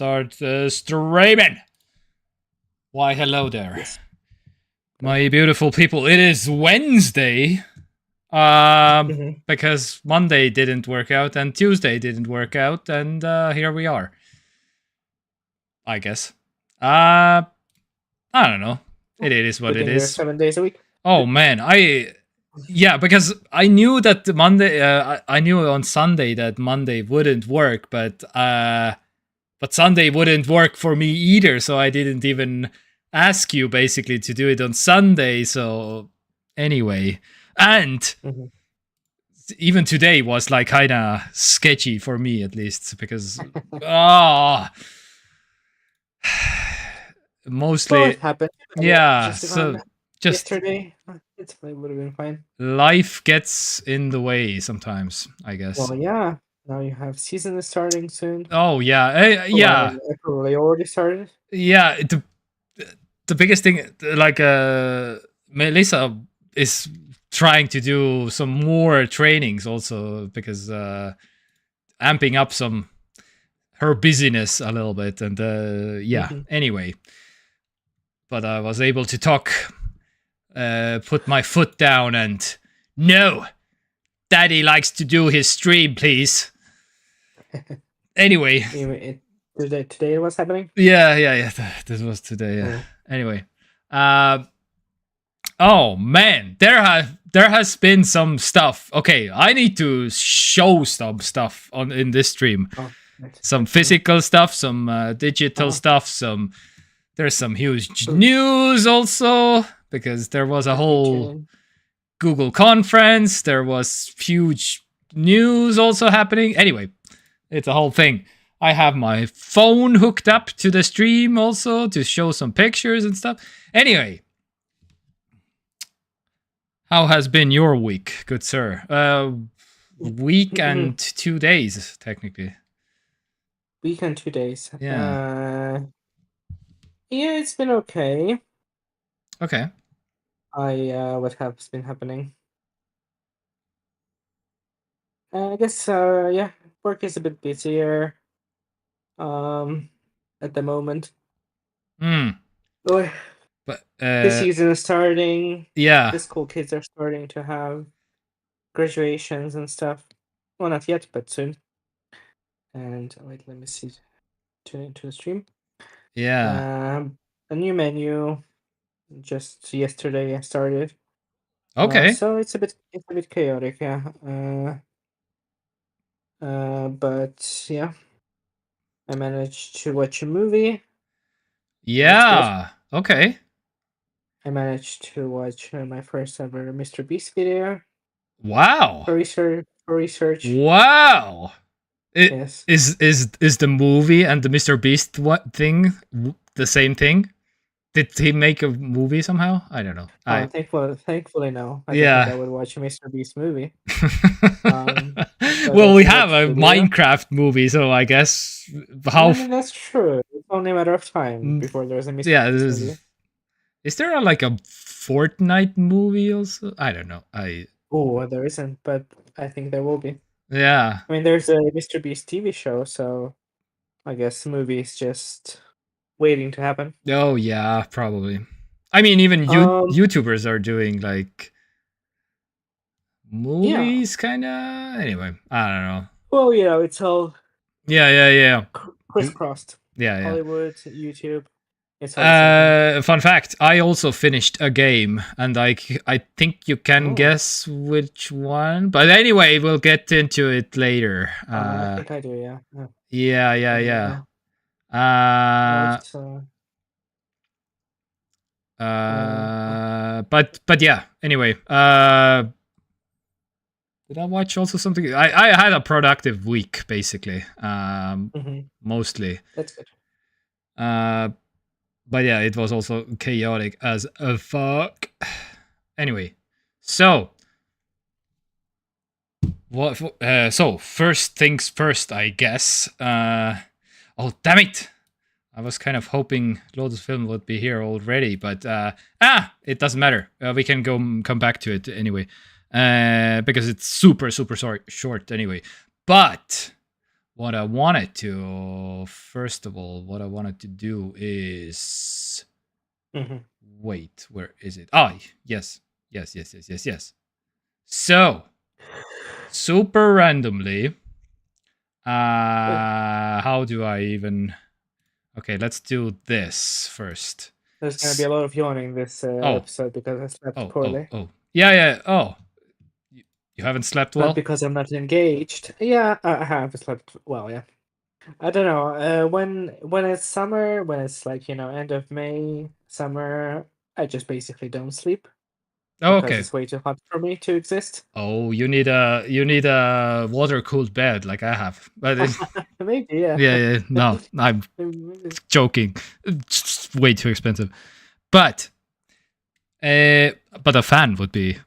start streaming. Why, hello there. Yes. My beautiful people. It is Wednesday. Because Monday didn't work out and Tuesday didn't work out, and here we are. I guess. I don't know. It is what it is. 7 days a week. Oh man, yeah, because I knew that the Monday. I knew on Sunday that Monday wouldn't work, but Sunday wouldn't work for me either. So I didn't even ask you basically to do it on Sunday. So anyway, and even today was like kind of sketchy for me, at least, because mostly well, it happened. Yeah, so just yesterday, it would have been fine. Life gets in the way sometimes, I guess. Well, yeah. Now you have season is starting soon. Oh yeah, yeah. I probably already started. Yeah, the biggest thing, like Melissa is trying to do some more trainings also, because amping up her busyness a little bit, and anyway. But I was able to talk, put my foot down, and no, Daddy likes to do his stream, please. Anyway. Today was happening? Yeah. This was today. Yeah. Anyway. Oh man, there has been some stuff. Okay, I need to show some stuff in this stream. Some physical stuff, some digital stuff, there's some huge news also, because there was a whole Google conference. There was huge news also happening. Anyway, it's a whole thing. I have my phone hooked up to the stream also to show some pictures and stuff. Anyway, how has been your week, good sir? Week and 2 days, technically. Week and 2 days. Yeah. Yeah, it's been okay. Okay. What has been happening? I guess, work is a bit busier, at the moment. But this season is starting. Yeah. The school kids are starting to have graduations and stuff. Well, not yet, but soon. And wait, let me see. Tune into the stream. Yeah. A new menu. Just yesterday I started. Okay. So it's a bit chaotic, yeah. But yeah, I managed to watch a movie. Yeah. Okay. I managed to watch my first ever Mr. Beast video. Wow. For research. Wow. Yes. Is the movie and the Mr. Beast thing the same thing? Did he make a movie somehow? I don't know. Thankfully, no. I Yeah. don't think I would watch a Mr. Beast movie. Well, we have a Minecraft movie, so I guess that's true. It's only a matter of time before there's a Mr. Beast movie. Is there a Fortnite movie also? I don't know. Oh, there isn't, but I think there will be. Yeah. I mean, there's a Mr. Beast TV show, so I guess the movie is just waiting to happen. Oh yeah, probably. I mean, even YouTubers are doing movies, kind of. Anyway, I don't know. Well, it's all crisscrossed. Yeah. Hollywood, YouTube. Fun fact: I also finished a game, and I think you can guess which one. But anyway, we'll get into it later. I think I do. Yeah. Yeah. But yeah. Anyway, did I watch also something? I had a productive week, basically. Mostly. That's good. But yeah, it was also chaotic as a fuck. Anyway, so what? So first things first, I guess. Oh damn it! I was kind of hoping Lotus Film would be here already, but it doesn't matter. We can come back to it anyway, because it's super short anyway. But what I wanted to, first of all, what I wanted to do is, wait, where is it? Ah, yes. So, super randomly, how do I even, okay, let's do this first. There's going to be a lot of yawning this episode because I slept poorly. Yeah. Oh, you haven't slept well? Not because I'm not engaged. Yeah, I have slept well, yeah. I don't know. When it's summer, when it's like, end of May, summer, I just basically don't sleep. Oh, Because okay. it's way too hot for me to exist. Oh, you need a water cooled bed like I have. But maybe, yeah. Yeah. No, I'm joking. It's way too expensive. But a fan would be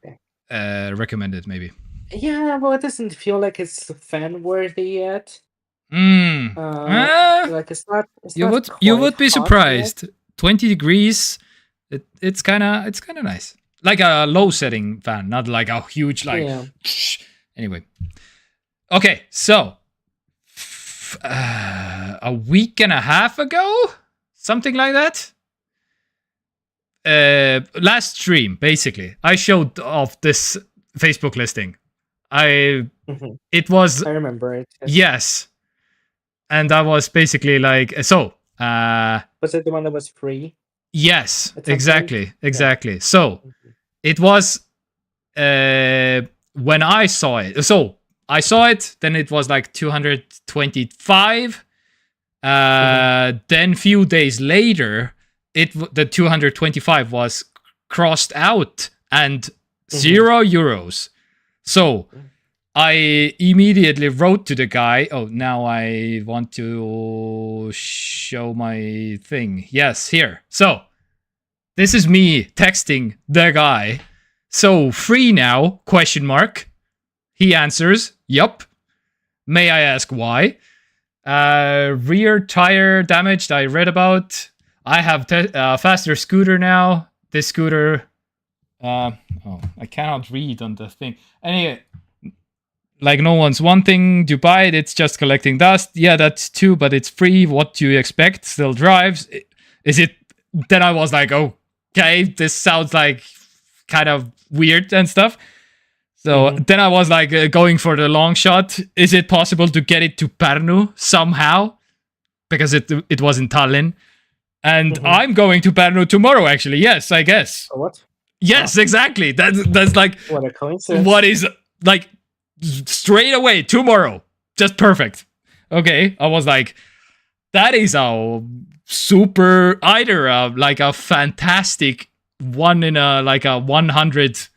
recommended, maybe. Yeah, well, it doesn't feel like it's fan worthy yet. Like it's not. You would be surprised. Yet. 20 degrees. It's kind of nice. Like a low setting fan, not like a huge Anyway. Okay, so a week and a half ago, something like that. Last stream, basically, I showed off this Facebook listing. It was. I remember it. Yes, and I was basically like, so. Was it the one that was free? Yes, exactly. Yeah. So it was when I saw it. So I saw it, then it was like 225. Then few days later, the 225 was crossed out and €0. So I immediately wrote to the guy. Oh, now I want to show my thing. Yes, here. So this is me texting the guy. So free now? ? He answers, yup. May I ask why? Rear tire damaged, I read about. I have a faster scooter now. This scooter... I cannot read on the thing. Anyway, like no one's wanting to buy it. It's just collecting dust. Yeah, that's too, but it's free. What do you expect? Still drives. Is it... Then I was like, okay, this sounds like kind of weird and stuff. So then I was like going for the long shot. Is it possible to get it to Pärnu somehow? Because it was in Tallinn. And I'm going to Pärnu tomorrow, actually. Yes, I guess. What? Yes, exactly. That's like... What a coincidence. What is... Like, straight away, tomorrow. Just perfect. Okay, I was like, that is a super... Either like a fantastic one in a 100...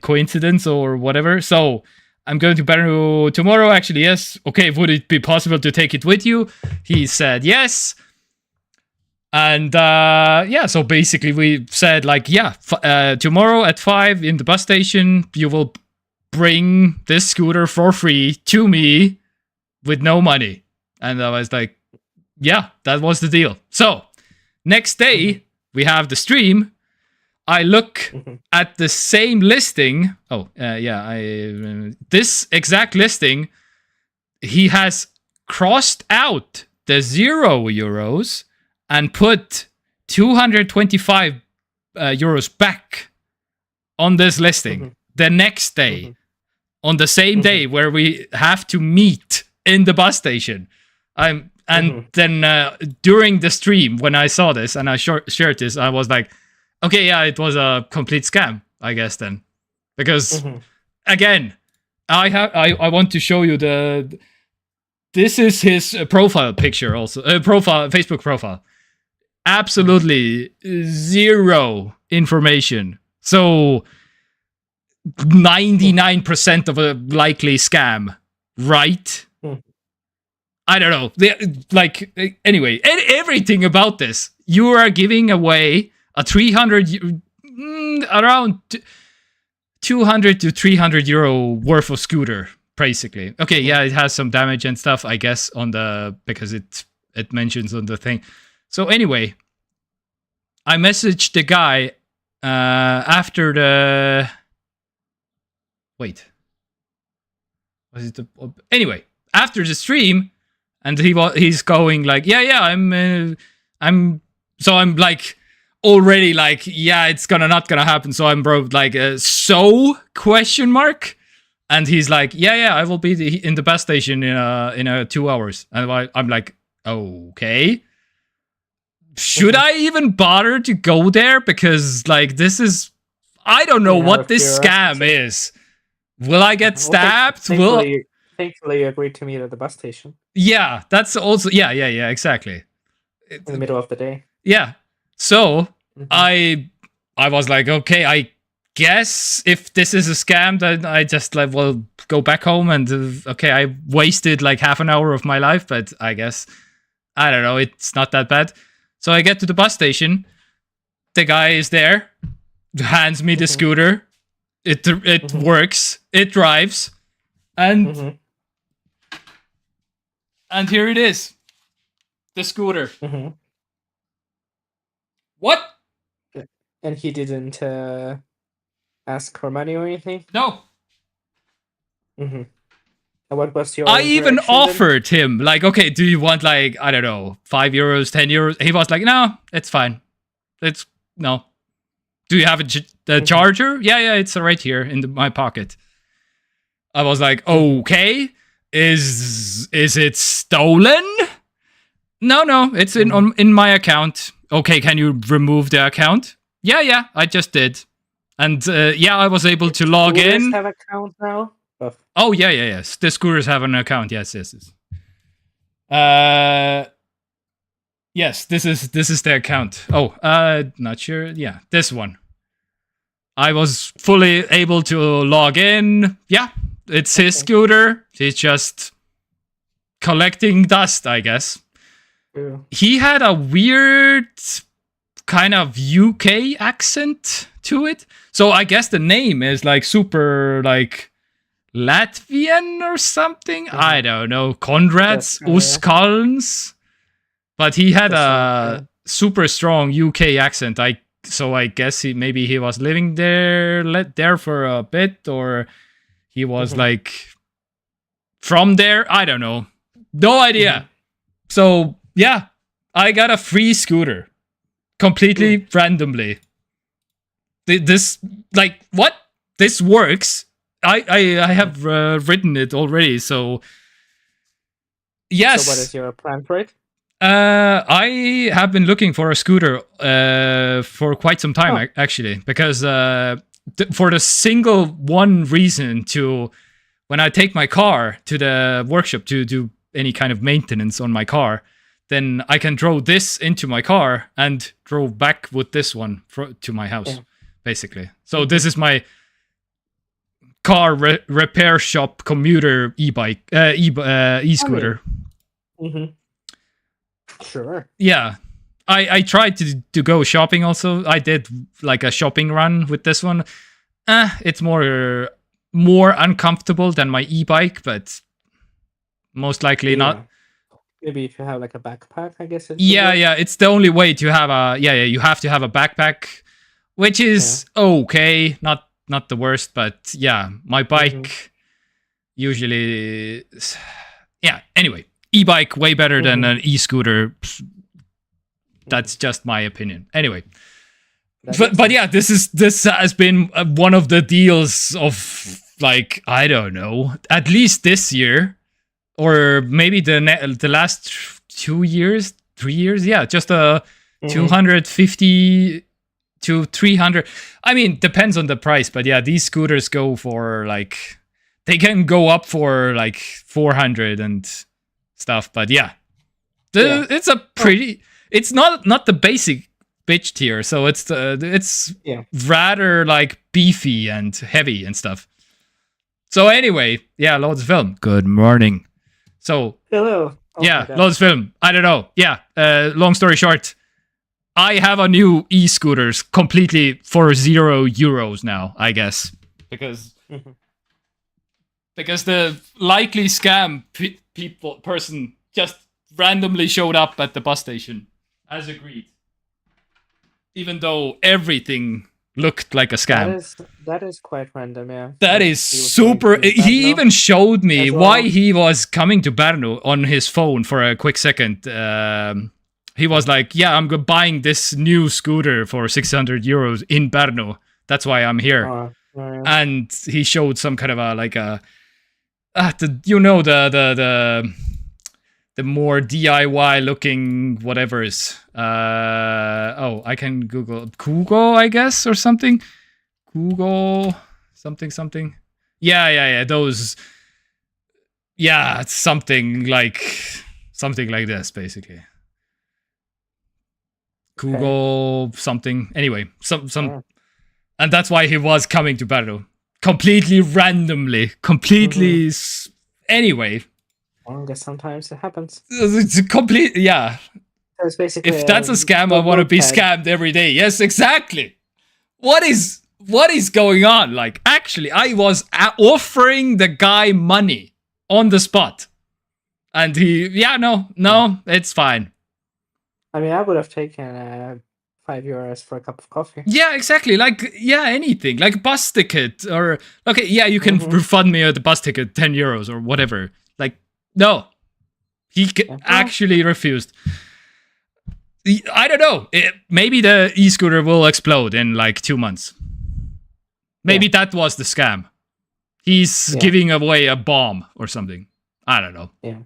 coincidence or whatever. So I'm going to Pärnu tomorrow, actually. Yes. Okay, would it be possible to take it with you? He said yes. And so basically we said like, tomorrow at 5 in the bus station, you will bring this scooter for free to me with no money. And I was like, yeah, that was the deal. So next day we have the stream. I look at the same listing. This exact listing, he has crossed out the €0 and put 225 euros back on this listing the next day, on the same day where we have to meet in the bus station. Then during the stream, when I saw this and I shared this, I was like, okay, yeah, it was a complete scam, I guess then, because again, I want to show you this is his profile picture also, Facebook profile. Absolutely zero information. So 99% of a likely scam, right? I don't know. Anyway, everything about this, you are giving away a 300, around 200 to 300 euro worth of scooter, basically. Okay, yeah, it has some damage and stuff, I guess, because it mentions on the thing. So anyway, I messaged the guy after the... Wait. Was it the... Anyway, after the stream, and he's going like, yeah, I'm like already like, yeah, it's not gonna happen. So I'm like, question mark. And he's like, yeah, I will be in the bus station in 2 hours. And I'm like, okay. Should I even bother to go there? Because like this is, I don't know what this scam is. Will I get stabbed? Thankfully, you agreed to meet at the bus station. Yeah, that's also yeah, exactly. In the middle of the day. Yeah. So I was like, okay, I guess if this is a scam, then I just like will go back home and okay, I wasted like half an hour of my life, but I guess I don't know, it's not that bad. So I get to the bus station, the guy is there, hands me the scooter, it works, it drives, and here it is, the scooter. What? And he didn't ask for money or anything? No. And what was your I even offered him, like, okay, do you want like, I don't know, 5 euros, 10 euros? He was like, no, it's fine. No. Do you have a charger? Yeah, it's right here in my pocket. I was like, okay, is it stolen? No, it's in my account. Okay, can you remove the account? Yeah, I just did. And I was able to log in. Have account now? Oh yeah. The scooters have an account. Yes. Yes, this is the account. Oh, not sure. Yeah, this one. I was fully able to log in. Yeah, it's his scooter. He's just collecting dust, I guess. Yeah. He had a weird kind of UK accent to it. So I guess the name is like super like Latvian or something. I don't know. Konrads Uskalns. But he had a super strong UK accent. So I guess he was living there for a bit, or he was like from there. I don't know. No idea. So yeah, I got a free scooter completely randomly. This like what? This works. I have written it already. So yes. So what is your plan for it? I have been looking for a scooter for quite some time, actually, because for the single one reason to when I take my car to the workshop to do any kind of maintenance on my car, then I can throw this into my car and drove back with this one to my house, basically. So this is my car repair shop commuter e-bike, e-scooter. Sure. Yeah. I tried to go shopping also. I did like a shopping run with this one. It's more uncomfortable than my e-bike, but most likely not. Maybe if you have like a backpack, I guess. Yeah. It's the only way to have a you have to have a backpack, which is okay, not the worst, but yeah, my bike usually anyway. E-bike way better than an e-scooter. That's just my opinion. Anyway, but yeah, this has been one of the deals of like, I don't know, at least this year, or maybe the last 2 years, 3 years. Yeah, just 250 to 300. I mean, depends on the price, but yeah, these scooters go for like, they can go up for like 400 and stuff, but yeah, it's a pretty. It's not the basic bitch tier, so it's rather like beefy and heavy and stuff. So anyway, yeah, Loads Film. Good morning. So hello. Loads Film. I don't know. Yeah. Long story short, I have a new e-scooters completely for €0 now, I guess, because the likely scam person just randomly showed up at the bus station as agreed, even though everything looked like a scam. That is quite random, yeah. That is super. He even showed me why he was coming to Pärnu on his phone for a quick second. He was like, "Yeah, I'm buying this new scooter for 600 euros in Pärnu. That's why I'm here." And he showed some kind of the more DIY looking whatever's. I can Google Google, I guess, or something. Google something. Yeah. Those. Yeah, it's something like this, basically. Google something. Anyway, some. And that's why he was coming to Pärnu. Completely randomly. Completely... Anyway. Well, I guess sometimes it happens. It's a complete... Yeah. It's basically if that's a scam, I want to be scammed every day. Yes, exactly. What is going on? Like, actually, I was offering the guy money on the spot. And he... Yeah, no, it's fine. I mean, I would have taken... €5 for a cup of coffee. Yeah, exactly. Like, yeah, anything. Like bus ticket or... Okay, yeah, you can refund me the bus ticket, €10 or whatever. Like, no. He actually refused. I don't know. Maybe the e-scooter will explode in like 2 months. Maybe that was the scam. He's giving away a bomb or something. I don't know. Yeah.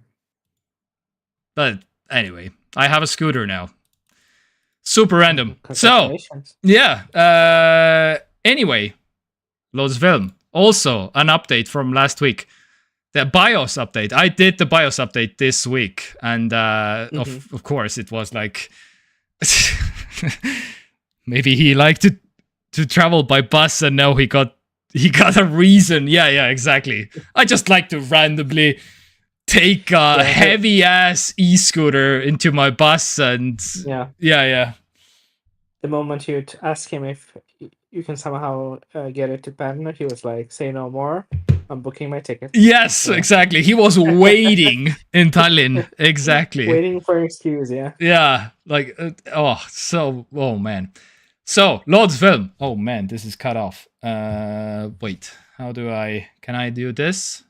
But anyway, I have a scooter now. Super random. So, yeah. Anyway, loads of film. Also, an update from last week. The BIOS update. I did the BIOS update this week. And, of course, it was like... maybe he liked to travel by bus and now he got a reason. Yeah, exactly. I just like to randomly... take a heavy-ass e-scooter into my bus and... Yeah. The moment you ask him if you can somehow get it to Pärnu, he was like, say no more, I'm booking my ticket. Yes, exactly. He was waiting in Tallinn. Exactly. Waiting for an excuse, yeah. Yeah, like, oh man. So, loads of film. Oh man, this is cut off. Wait, can I do this?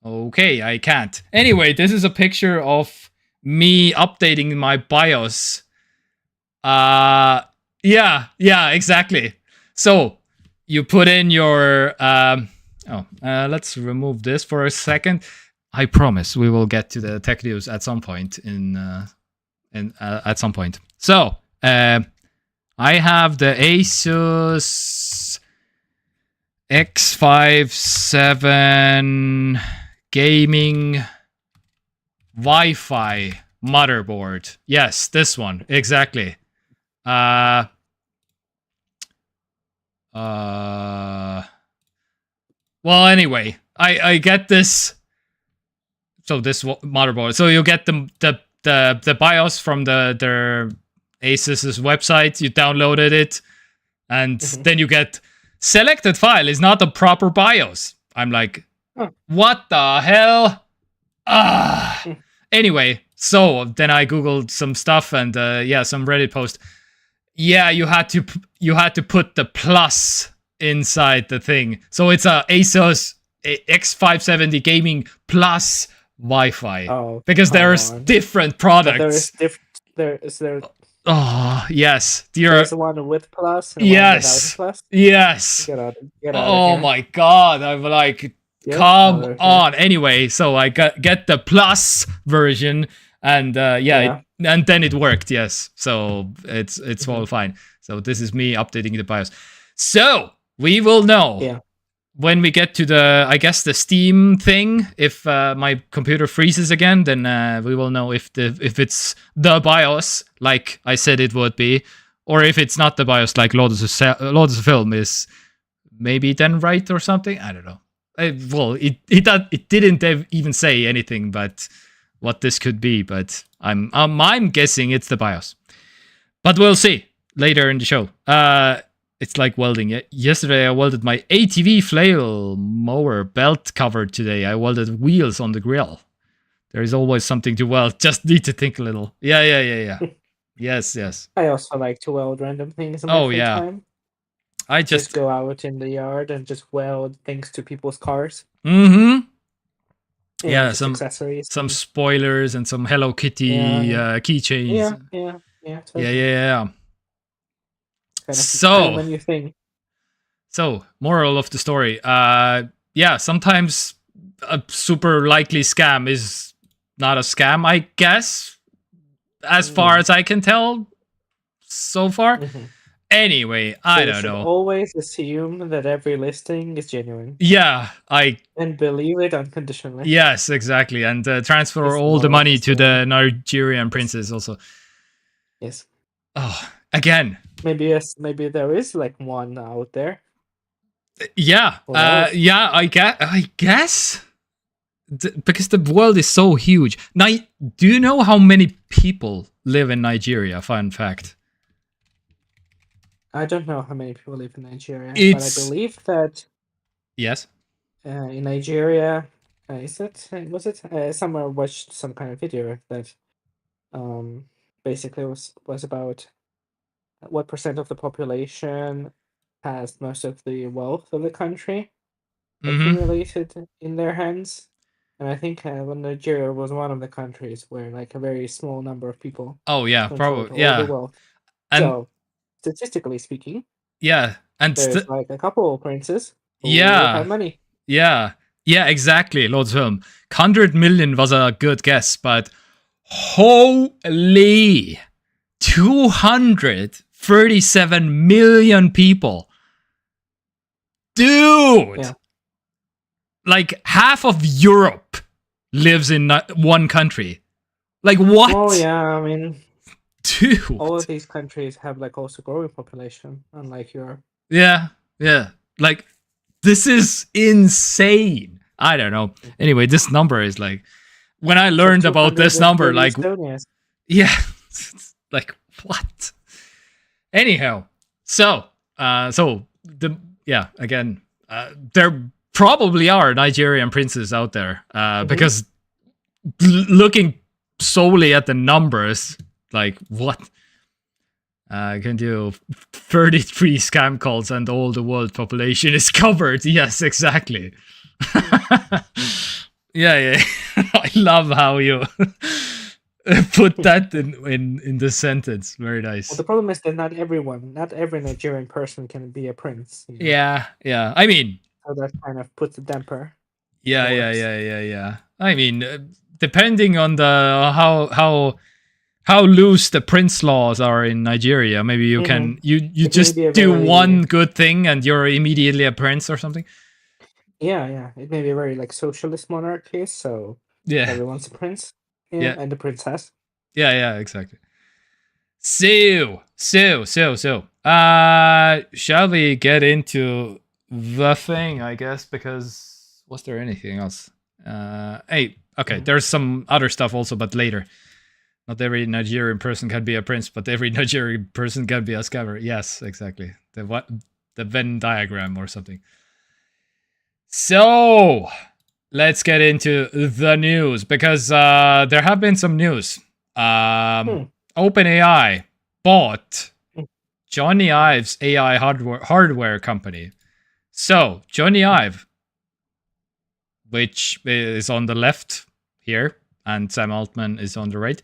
Okay, I can't. Anyway, this is a picture of me updating my BIOS. Yeah, exactly. So you put in your let's remove this for a second. I promise we will get to the tech news at some point at some point. So I have the Asus X57 gaming Wi-Fi motherboard. Yes, this one exactly. Well, anyway, I get this. So this motherboard. So you get the BIOS from their Asus's website. You downloaded it, and then you get selected file is not a proper BIOS. I'm like, what the hell? Anyway, so then I googled some stuff and some Reddit post. Yeah, you had to put the plus inside the thing. So it's a Asus X570 gaming plus Wi-Fi. Oh, because there's different products. Oh, yes. There's one with plus and one without plus. Yes. Get out oh my god. I'm like, come on. Anyway, so I get the plus version and and then it worked, yes. So it's all fine. So this is me updating the BIOS. So we will know when we get to the Steam thing. If my computer freezes again, then we will know if it's the BIOS like I said it would be, or if it's not the BIOS like Lotus of Film is maybe then right or something. I don't know. It didn't even say anything but what this could be, but I'm guessing it's the BIOS. But we'll see later in the show. It's like welding. Yesterday I welded my ATV flail mower belt cover. Today I welded wheels on the grill. There is always something to weld. Just need to think a little. Yeah. Yes. I also like to weld random things in my free time. I just go out in the yard and just weld things to people's cars. Mm-hmm. Yeah, Just accessories. some spoilers and some Hello Kitty keychains. Yeah, Yeah, totally. yeah. Kind So, of a new thing. So, moral of the story. Yeah, sometimes a super likely scam is not a scam, I guess, as far as I can tell so far. Anyway, I don't know. Always assume that every listing is genuine. Yeah, and believe it unconditionally. Yes, exactly, and transfer all the money to the Nigerian princes also. Yes. Oh, again. Maybe there is like one out there. Yeah, yeah. I guess. Because the world is so huge. Now, do you know how many people live in Nigeria? Fun fact. I don't know how many people live in Nigeria, but I believe that. Yes. In Nigeria, was it? Somewhere watched some kind of video that, basically was about what percent of the population has most of the wealth of the country accumulated in their hands. And I think Nigeria was one of the countries where like a very small number of people. Oh yeah, probably all the wealth. And so, statistically speaking, yeah, and there's like a couple of princes who have money. Yeah, exactly. Lord's film. 100 million was a good guess, but holy 237 million people. Dude! Yeah. Like half of Europe lives in one country. Like what? Oh yeah, I mean, dude, all of these countries have like also growing population, unlike Europe. Yeah. Like this is insane. I don't know. Anyway, this number is like when I learned about this number, like Estonians. Yeah, like what? Anyhow, so again, there probably are Nigerian princes out there because looking solely at the numbers, like what? I can do 33 scam calls and all the world population is covered. Yes, exactly. yeah. I love how you put that in the sentence. Very nice. Well, the problem is that not every Nigerian person can be a prince. You know? Yeah. I mean, so that kind of puts a damper. Yeah. I mean, depending on the how loose the prince laws are in Nigeria, maybe you can you just do one good thing and you're immediately a prince or something. Yeah. It may be a very like socialist monarchy, so everyone's a prince. Yeah, and the princess. Yeah, exactly. So, shall we get into the thing, I guess, because was there anything else? There's some other stuff also, but later. Not every Nigerian person can be a prince, but every Nigerian person can be a scammer. Yes, exactly. The Venn diagram or something. So, let's get into the news, because there have been some news. OpenAI bought Jony Ive's AI hardware company. So, Jony Ive, which is on the left here, and Sam Altman is on the right.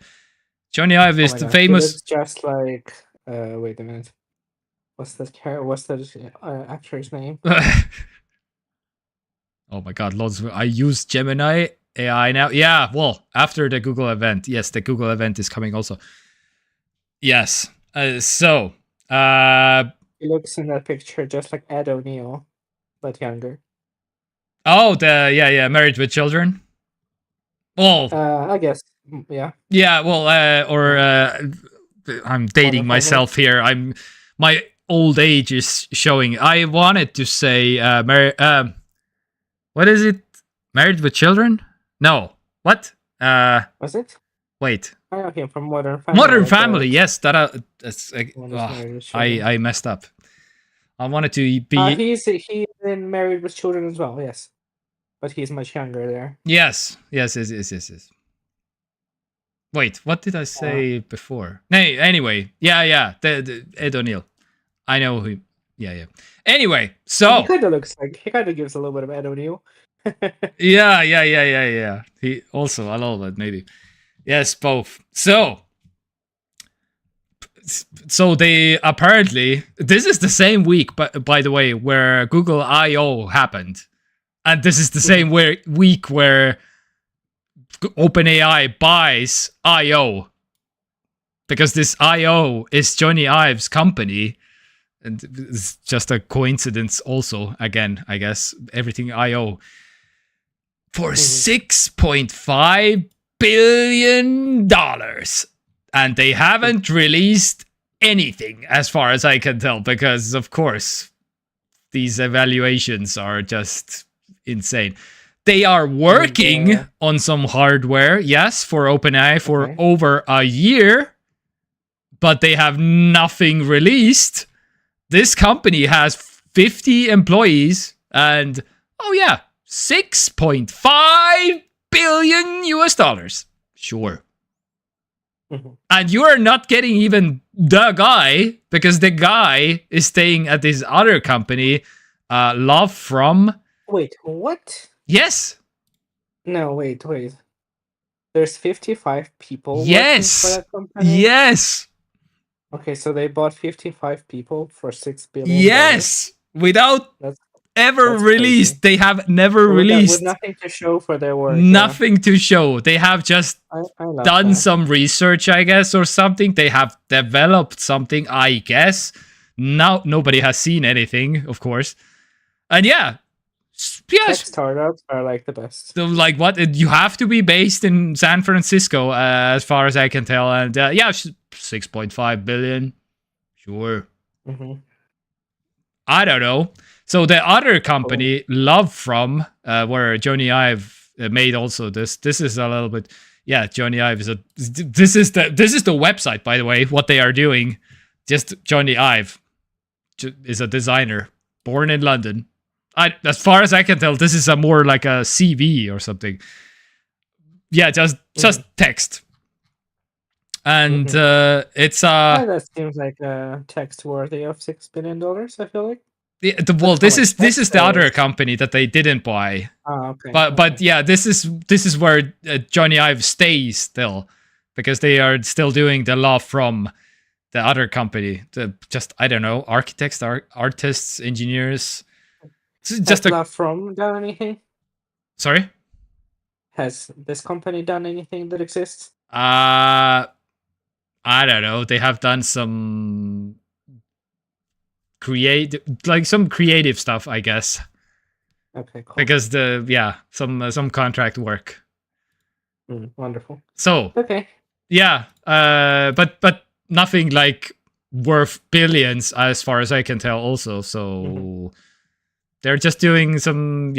Jony Ive is the famous. It's just like, wait a minute. What's that actor's name? Oh my god, loads. I use Gemini AI now. Yeah, well, after the Google event. Yes, the Google event is coming also. Yes. He looks in that picture just like Ed O'Neill, but younger. Oh, Married with Children. Well, I guess, yeah. Yeah, well, I'm dating myself here. My old age is showing. I wanted to say, what is it? Married with Children? No. What? Was it? Wait. Okay, from Modern Family. Modern Family, yes. I messed up. I wanted to be. He's in Married with Children as well, yes. But he's much younger there. Yes. Wait, what did I say before? Anyway, yeah, the Ed O'Neill. I know who. Yeah. Anyway, He so kind of looks like he kind of gives a little bit of Ed O'Neill. yeah. He also a little bit maybe. Yes, both. So they apparently this is the same week, but by the way, where Google I/O happened, and this is the same week where OpenAI buys I/O, because this I/O is Jony Ive's company, and it's just a coincidence. Also, again, I guess everything I/O for $6.5 billion. And they haven't released anything as far as I can tell, because of course these evaluations are just insane. They are working on some hardware, yes, for OpenAI for over a year, but they have nothing released. This company has 50 employees and $6.5 billion US. Sure. And you are not getting even the guy, because the guy is staying at this other company, Love From. Wait, what? Yes. No, wait. There's 55 people yes. working for that company? Yes. Okay, so they bought 55 people for $6 billion. Yes. Without ever released. Crazy. They have never released. With nothing to show for their work. Nothing to show. They have just done some research, I guess, or something. They have developed something, I guess. Now nobody has seen anything, of course. And tech startups are like the best. So, like, what? You have to be based in San Francisco, as far as I can tell. And 6.5 billion. Sure. I don't know. So the other company, Love From, where Jony Ive made also this is a little bit, Jony Ive is this is the website, by the way, what they are doing. Just Jony Ive is a designer born in London. As far as I can tell, this is a more like a CV or something. Yeah, just text. And it's that seems like a text worthy of $6 billion, I feel like. Yeah, this is the other company that they didn't buy. Oh, okay. But this is where Jony Ive stays still, because they are still doing the Love From the other company. I don't know, architects, artists, engineers. Has Love From done anything? Sorry? Has this company done anything that exists? I don't know. They have done some creative stuff, I guess. Okay, cool. Because some contract work. Wonderful. So but nothing like worth billions, as far as I can tell. Also, so they're just doing some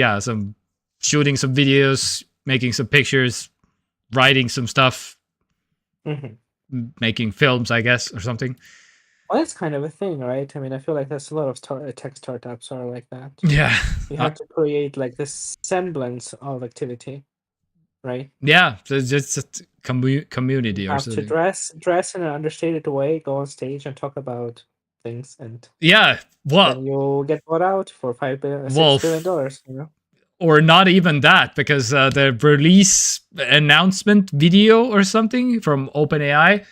shooting some videos, making some pictures, writing some stuff, making films, I guess, or something. Well, that's kind of a thing, right? I mean, I feel like there's a lot of tech startups are like that. Yeah. You have to create like this semblance of activity, right? Yeah, so just community or something. You have to dress in an understated way, go on stage and talk about things, and then you'll get bought out for $6 billion, you know? Or not even that, because the release announcement video or something from OpenAI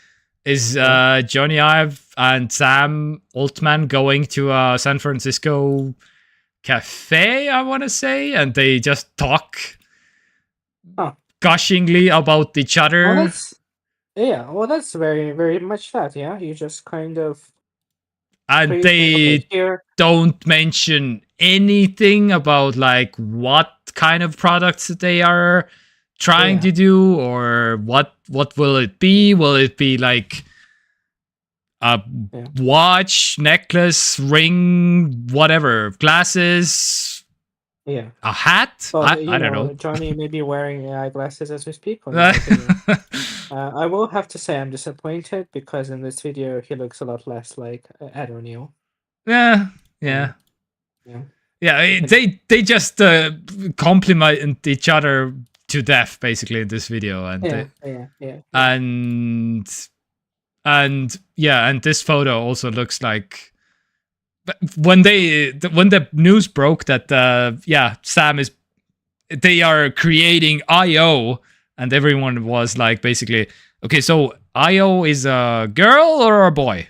is Jony Ive and Sam Altman going to a San Francisco cafe, I want to say, and they just talk gushingly about each other. Well, that's very, very much that, you just kind of... And they don't mention anything about like what kind of products they are trying to do, or what will it be? Will it be like a watch, necklace, ring, whatever, glasses, a hat? Well, I don't know. Jony may be wearing AI glasses as we speak. I will have to say I'm disappointed, because in this video he looks a lot less like Ed O'Neill. Yeah. They just compliment each other to death, basically, in this video, and and this photo also looks like But when the news broke that they are creating IO, and everyone was like, basically, okay, so IO is a girl or a boy?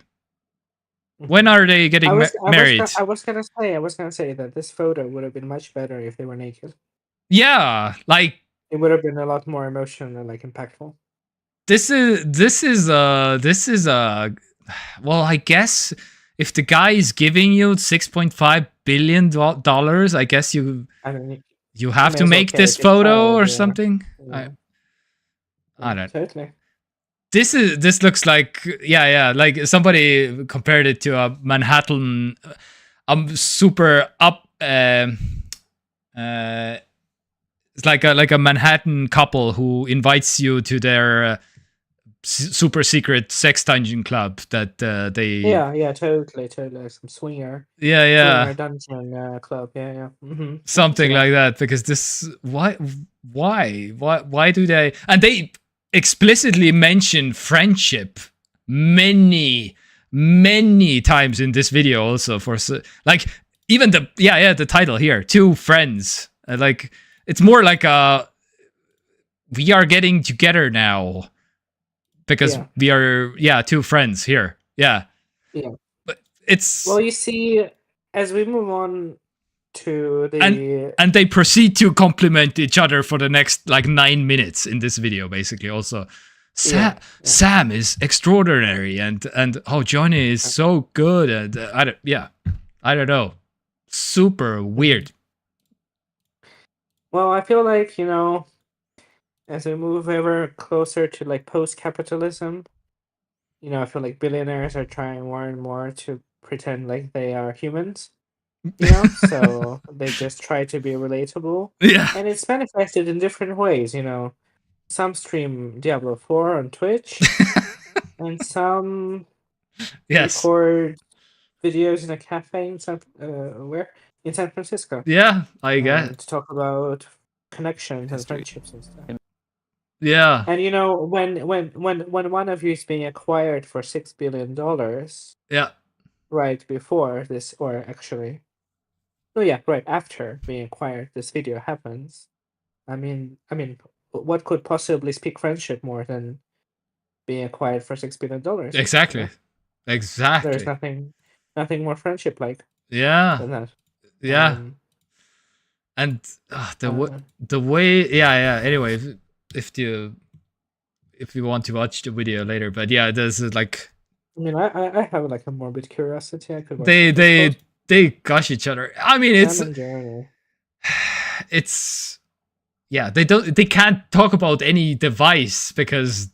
When are they getting married? I was gonna say that this photo would have been much better if they were naked. Yeah, like it would have been a lot more emotional and like impactful. This is well, I guess if the guy is giving you $6.5 billion, I guess you have to make this photo or something. Yeah. I don't. Totally. This looks like like somebody compared it to a Manhattan, super up. It's like a Manhattan couple who invites you to their super secret sex dungeon club that they. Yeah, totally, some swinger. Swinger dungeon club. Yeah. Mm-hmm. Something like that, because this why do they, and they explicitly mention friendship many times in this video also, for like even the title here, two friends, like it's more like we are getting together now because we are two friends here. Yeah But it's, well, you see, as we move on to the and they proceed to compliment each other for the next like 9 minutes in this video, basically. Also, Sam is extraordinary, and Jony is so good, and I don't know, super weird. Well, I feel like, as we move ever closer to like post-capitalism, I feel like billionaires are trying more and more to pretend like they are humans. So they just try to be relatable. Yeah. And it's manifested in different ways, Some stream Diablo 4 on Twitch, and some record videos in a cafe in San Francisco. Yeah, I guess. To talk about connections and friendships and stuff. Yeah. And when one of you is being acquired for $6 billion. Yeah. Right before this, or actually, right after being acquired, this video happens. I mean, what could possibly speak friendship more than being acquired for $6 billion? Exactly. There's nothing more friendship like. Yeah. Than that. Yeah. And the way, Anyway, if you want to watch the video later, but there's like. I mean, I have like a morbid curiosity. I could watch they gush each other. I mean, it's they can't talk about any device because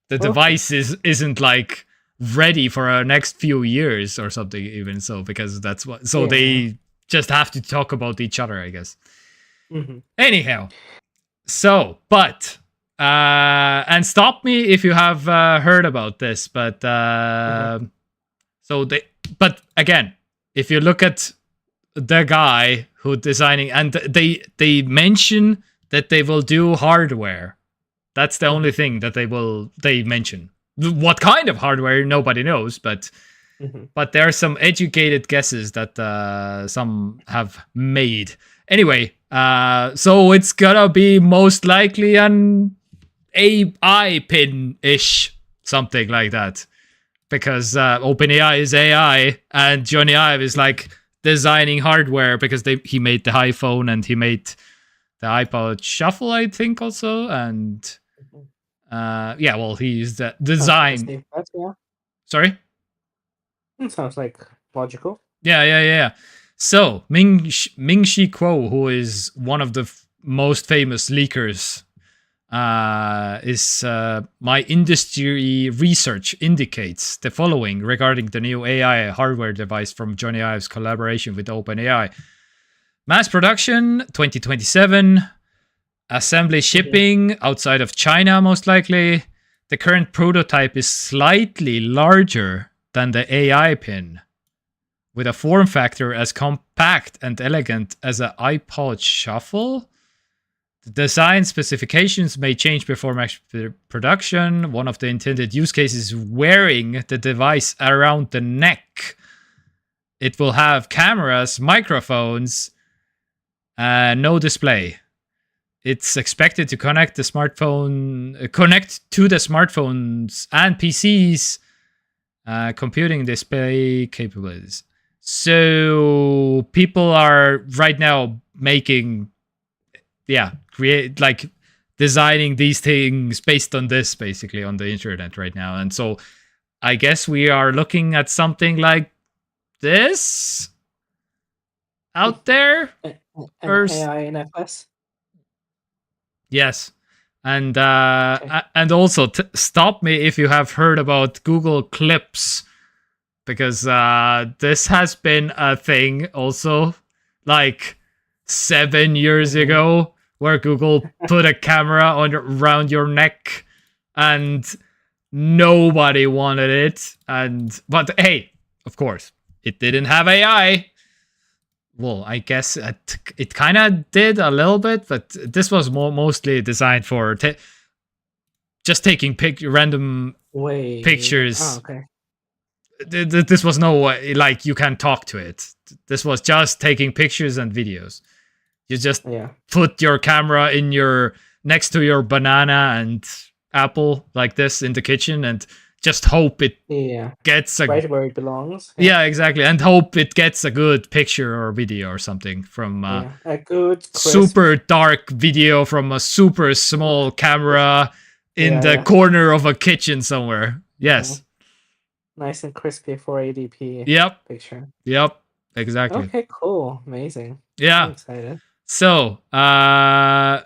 the device isn't like ready for our next few years or something, even so, because that's what. So they just have to talk about each other, I guess. Mm-hmm. Anyhow, so but. And stop me if you have heard about this, but but again, if you look at the guy who designing, and they mention that they will do hardware. That's the only thing that they mention. What kind of hardware, nobody knows, but there are some educated guesses that some have made. Anyway, so it's gonna be most likely an AI pin-ish, something like that, because OpenAI is AI, and Jony Ive is like designing hardware because he made the iPhone and he made the iPod Shuffle, I think, also, and he's the design. Sorry? It sounds like logical. Yeah. So Ming-Chi Kuo, who is one of the most famous leakers, is my industry research indicates the following regarding the new AI hardware device from Jony Ive's collaboration with OpenAI. Mass production 2027, assembly shipping outside of China most likely. The current prototype is slightly larger than the AI pin, with a form factor as compact and elegant as an iPod Shuffle. The design specifications may change before mass production. One of the intended use cases is wearing the device around the neck. it will have cameras, microphones, no display. It's expected to connect to the smartphones and PCs, computing display capabilities. So people are right now making, designing these things based on this, basically, on the internet right now. And so I guess we are looking at something like this out there. An AI in FS? Yes. And and also stop me if you have heard about Google Clips, because this has been a thing also, like 7 years ago, where Google put a camera around your neck and nobody wanted it. But hey, of course, it didn't have AI. Well, I guess it kind of did a little bit, but this was mostly designed for just taking random pictures. Oh, okay. This was no way, like, you can talk to it. This was just taking pictures and videos. You just put your camera next to your banana and apple like this in the kitchen, and just hope it gets right where it belongs. Yeah, exactly, and hope it gets a good picture or video or something from a good crisp, super dark video from a super small camera in the corner of a kitchen somewhere. Yes. Nice and crispy 480p picture. Yep, exactly. Okay, cool. Amazing. Yeah. I'm excited. So, and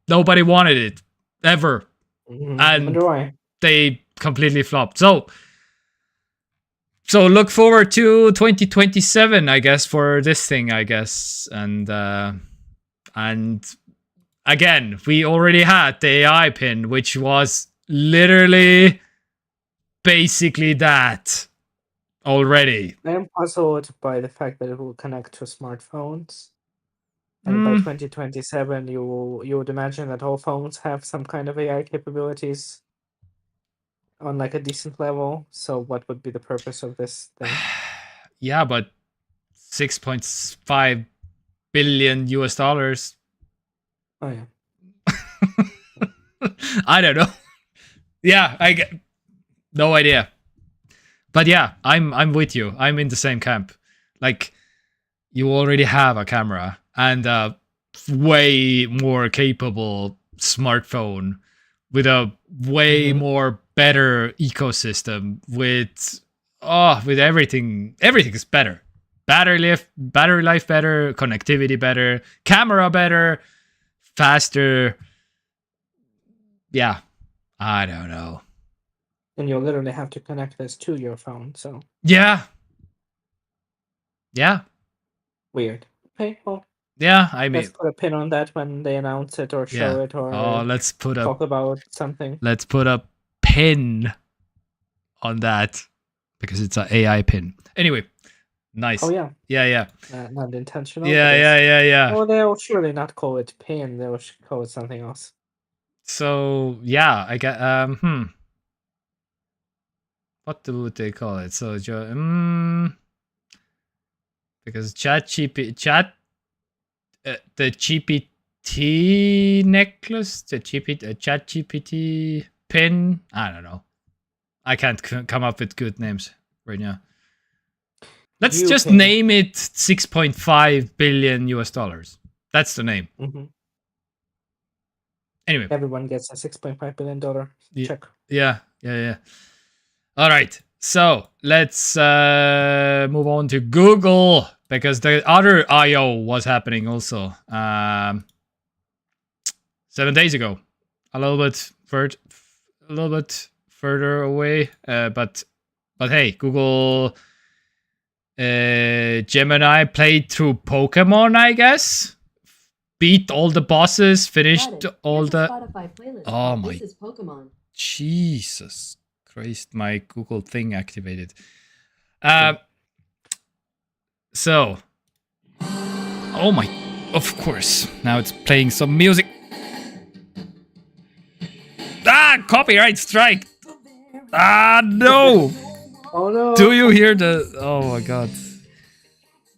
nobody wanted it ever. Mm-hmm. And wonder why. They completely flopped. So look forward to 2027, I guess, for this thing, I guess. And again, we already had the AI pin, which was literally basically that already. I am puzzled by the fact that it will connect to smartphones. And by 2027, you would imagine that all phones have some kind of AI capabilities on like a decent level. So what would be the purpose of this thing? Yeah, but $6.5 billion US. Oh yeah. I don't know. Yeah, I get no idea. But yeah, I'm with you. I'm in the same camp. Like, you already have a camera and a way more capable smartphone with a way more better ecosystem with everything. Everything is better. Battery life better, connectivity better, camera better, faster. Yeah, I don't know. And you'll literally have to connect this to your phone, so... Yeah. Weird. Okay, well... Yeah, I mean... Let's put a pin on that when they announce it or show it or talk about something. Let's put a pin on that, because it's an AI pin. Anyway, nice. Oh, yeah. Yeah. Not intentional. Yeah. Oh, they'll surely not call it pin. They'll call it something else. So, yeah, I get... What would they call it? So, because the GPT necklace, the ChatGPT pin. I don't know. I can't come up with good names right now. Let's just name it $6.5 billion US. That's the name. Mm-hmm. Anyway, everyone gets a $6.5 billion check. Yeah. All right, so let's move on to Google, because the other I/O was happening also 7 days ago, a little bit further away. But hey, Google Gemini played through Pokemon, I guess. Beat all the bosses, finished all the. Oh my! This is Pokemon. Jesus Christ! My Google thing activated. So. Oh my! Of course. Now it's playing some music. Ah! Copyright strike! Ah, no! Oh no! Do you hear the? Oh my god!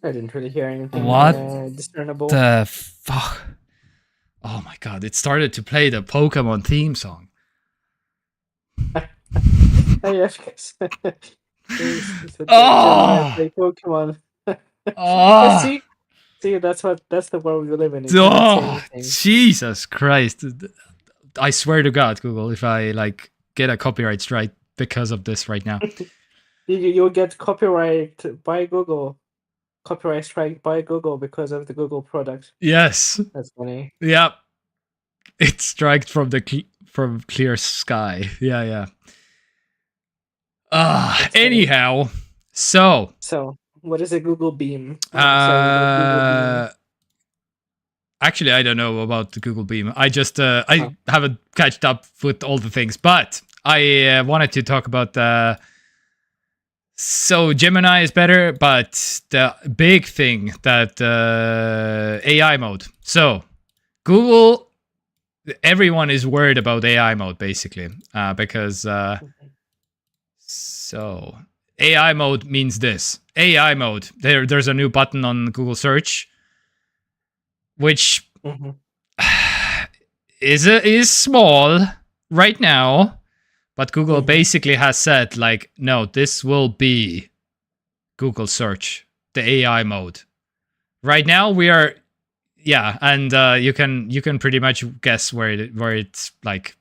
I didn't really hear anything What discernible. the fuck? Oh my god! It started to play the Pokemon theme song. Oh yeah, because Gemini Oh! play Pokemon. But Oh! see, that's the world we live in. You cannot say Oh! anything. Jesus Christ! I swear to God, Google, if I like get a copyright strike because of this right now. You'll get copyright by Google. Copyright strike by Google because of the Google product. Yes. That's funny. Yeah. It's striked from the from clear sky. Yeah, yeah. Anyhow, so what is a Google Beam? Sorry, Google Beam. Actually, I don't know about the Google Beam. I just I haven't catched up with all the things, but I wanted to talk about so Gemini is better, but the big thing that AI mode. So Google, everyone is worried about AI mode basically because so AI mode means this. AI mode. There's a new button on Google search, which is small right now, but Google basically has said like, no, this will be Google search, the AI mode. Right now we are, yeah, and you can pretty much guess where it's like.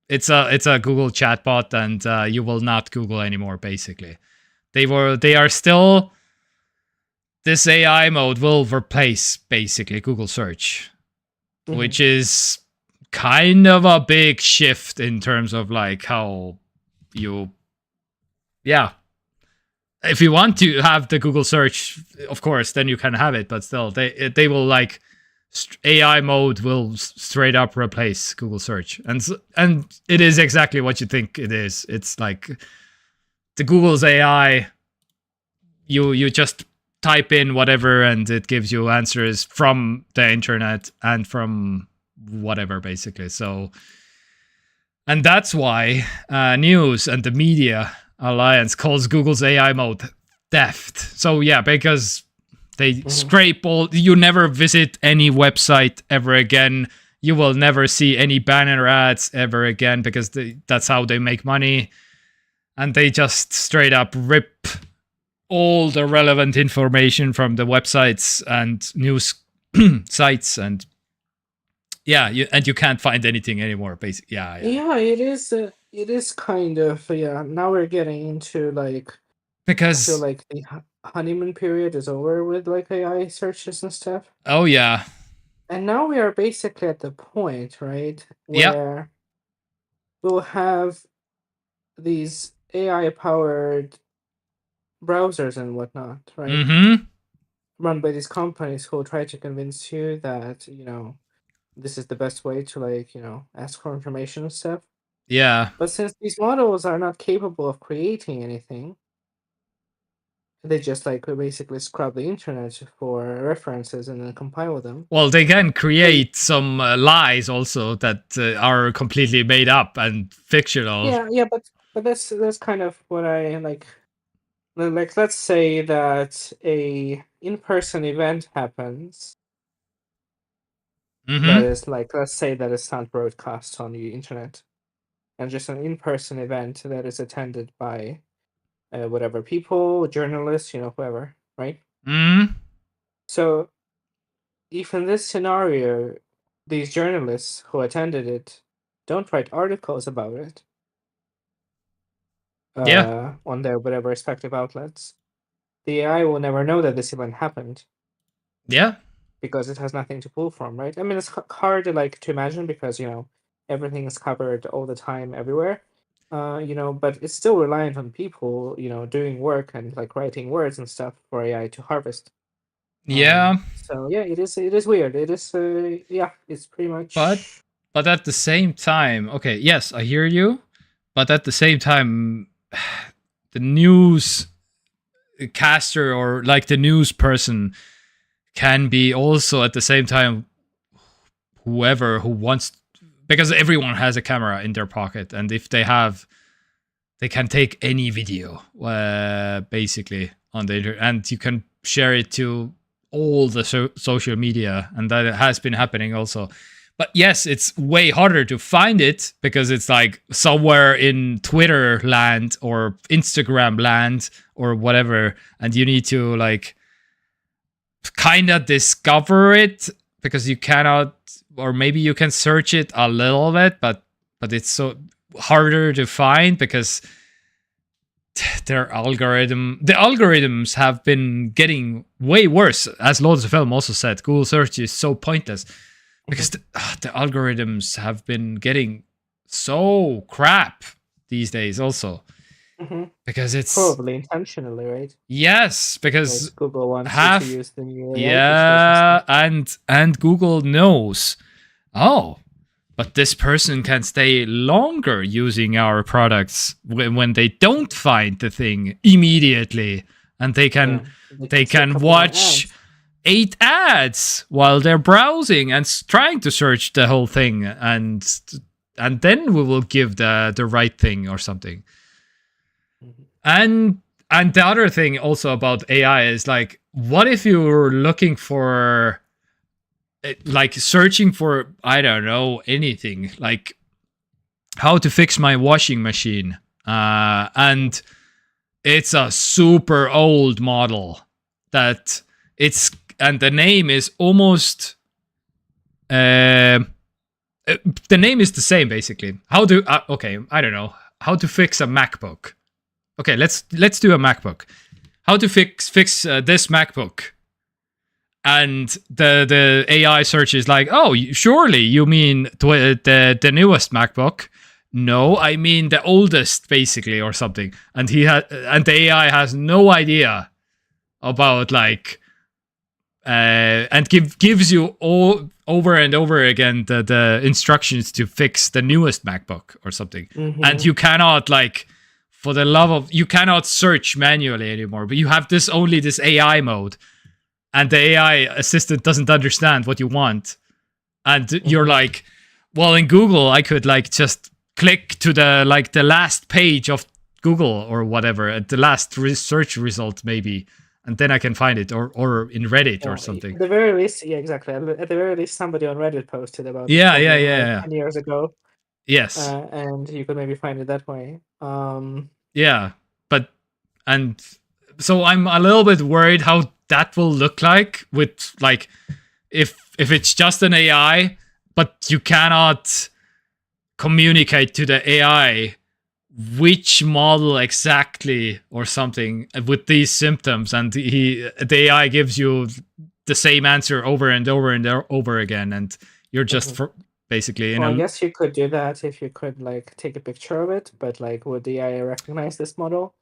It's a Google chatbot, and you will not Google anymore. Basically, they are still. This AI mode will replace basically Google search, which is kind of a big shift in terms of like how you, yeah. If you want to have the Google search, of course, then you can have it, but still, they will like. AI mode will straight up replace Google search, and it is exactly what you think it is. It's like the Google's AI. You just type in whatever, and it gives you answers from the internet and from whatever, basically. So, and that's why news and the media alliance calls Google's AI mode theft. So yeah, because they scrape all. You never visit any website ever again. You will never see any banner ads ever again because that's how they make money. And they just straight up rip all the relevant information from the websites and news sites, and yeah, you can't find anything anymore. Basically, yeah. Yeah, it is. It is kind of Now we're getting into like because I feel like the honeymoon period is over with like AI searches and stuff. Oh yeah. And now we are basically at the point, right, Yeah. where we'll have these AI powered browsers and whatnot, right? Run by these companies who will try to convince you that, this is the best way to like, ask for information and stuff. Yeah. But since these models are not capable of creating anything, they just like basically scrub the internet for references and then compile them. Well, they can create some lies also that are completely made up and fictional. Yeah, but that's kind of what I like. Like, let's say that a in-person event happens. That is like, let's say that it's not broadcast on the internet, and just an in-person event that is attended by whatever people, journalists, whoever, right? So, if in this scenario, these journalists who attended it don't write articles about it, on their whatever respective outlets, the AI will never know that this event happened. Yeah. Because it has nothing to pull from, right? I mean, it's hard to imagine because everything is covered all the time everywhere. But it's still reliant on people, doing work and like writing words and stuff for AI to harvest. Yeah. So yeah, it is weird. It is it's pretty much. But at the same time, okay, yes, I hear you, but at the same time, the news caster or like the news person can be also at the same time whoever who wants, because everyone has a camera in their pocket, and if they have they can take any video basically on the internet, and you can share it to all the social media, and that has been happening also. But yes, it's way harder to find it because it's like somewhere in Twitter land or Instagram land or whatever, and you need to like kind of discover it because you cannot, or maybe you can search it a little bit, but it's so harder to find because the algorithms have been getting way worse. As Loads of Film also said, Google search is so pointless because the algorithms have been getting so crap these days also. Because it's probably intentionally, right? Yes, because Google wants to use the new AI. Yeah, and Google knows, oh, but this person can stay longer using our products when they don't find the thing immediately, and they can watch 8 ads while they're browsing and trying to search the whole thing, and then we will give the right thing or something. And the other thing also about AI is like, what if you're looking for, like searching for, I don't know, anything, like how to fix my washing machine. And it's a super old model and the name is almost, the name is the same basically. I don't know, how to fix a MacBook. Okay, let's do a MacBook. How to fix this MacBook? And the AI search is like, oh, surely you mean the newest MacBook? No, I mean the oldest, basically, or something. And the AI has no idea about like, and gives you all over and over again the instructions to fix the newest MacBook or something. And you cannot like. For the love of, you cannot search manually anymore, but you have this AI mode, and the AI assistant doesn't understand what you want. And you're like, well, in Google, I could like just click to the last page of Google or whatever, at the last search result maybe, and then I can find it, or in Reddit or something. At the very least, yeah, exactly. At the very least, somebody on Reddit posted about yeah. 10 years ago. Yes. And you could maybe find it that way. Yeah, and so I'm a little bit worried how that will look like with like if it's just an AI, but you cannot communicate to the AI which model exactly or something with these symptoms, and the AI gives you the same answer over and over and over again, and you're just basically, I guess you could do that if you could like take a picture of it, but like, would the AI recognize this model?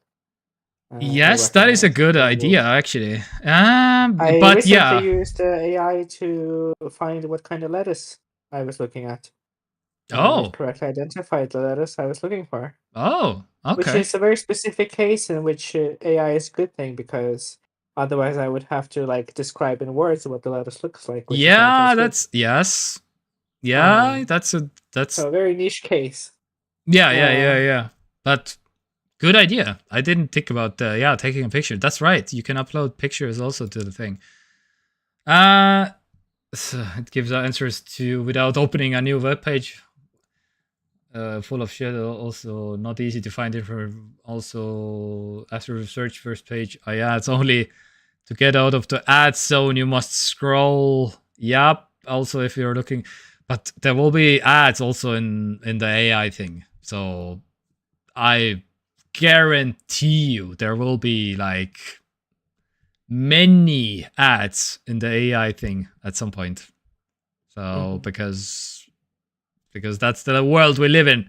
Yes, that is a good idea, actually. I but recently used AI to find what kind of lettuce I was looking at. Oh, it correctly identified the lettuce I was looking for. Oh, okay. Which is a very specific case in which AI is a good thing, because otherwise I would have to like describe in words what the lettuce looks like. Yeah, that's yes. Yeah, that's a very niche case. Yeah. But good idea. I didn't think about taking a picture. That's right. You can upload pictures also to the thing. So it gives answers to without opening a new web page. Full of shit. Also not easy to find information. Also after search first page. Yeah, it's only to get out of the ad zone you must scroll. Yep. Also if you're looking, but there will be ads also in the AI thing. So I guarantee you there will be like many ads in the AI thing at some point. So because that's the world we live in.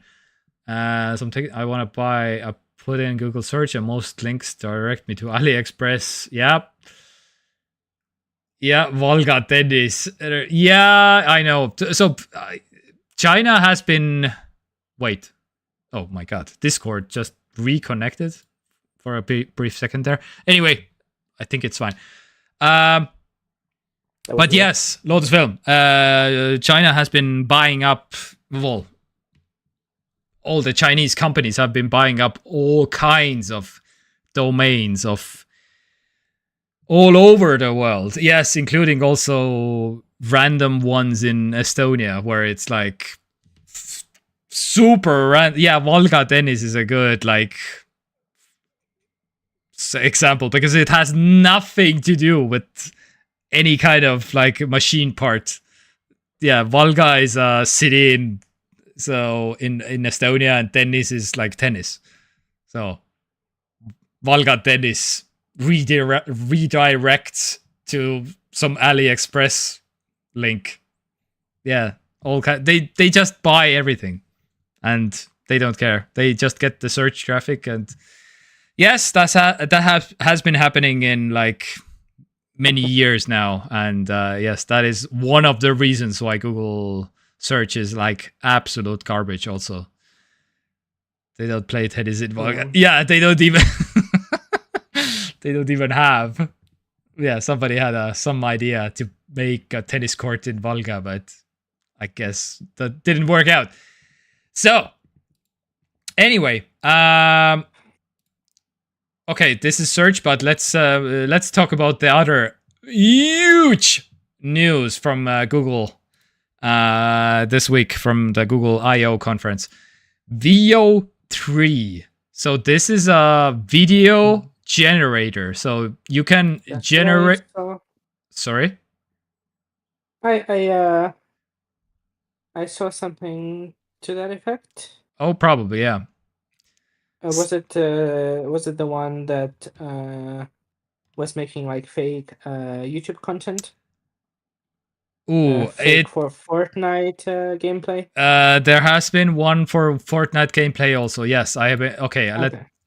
Something I want to buy, I put in Google search and most links direct me to AliExpress. Yep. Yeah, Volga tennis. Yeah, I know. So China has been. Wait. Oh my God. Discord just reconnected for a brief second there. Anyway, I think it's fine. But yes, Lotus Film. China has been buying up, well, all the Chinese companies have been buying up all kinds of domains of all over the world. Yes, including also random ones in Estonia where it's like super random. Yeah, Volga Tennis is a good like example because it has nothing to do with any kind of like machine part. Yeah, Volga is a city in Estonia, and tennis is like tennis. So Volga Tennis redirects to some AliExpress link. Yeah, they just buy everything, and they don't care. They just get the search traffic, and yes, that has been happening in like many years now, and yes, that is one of the reasons why Google search is like absolute garbage. Also, they don't play tennis in Volga. Yeah, they don't even they don't even have. Yeah, somebody had some idea to make a tennis court in Volga, but I guess that didn't work out. So anyway, okay, this is search, but let's talk about the other huge news from Google this week from the Google I/O conference. VEO 3. So this is a video generator. So you can generate. Sorry. I saw something to that effect. Oh, probably, yeah. Was it the one that was making like fake YouTube content? Ooh, fake for Fortnite gameplay. There has been one for Fortnite gameplay also. Yes, I have been. Okay,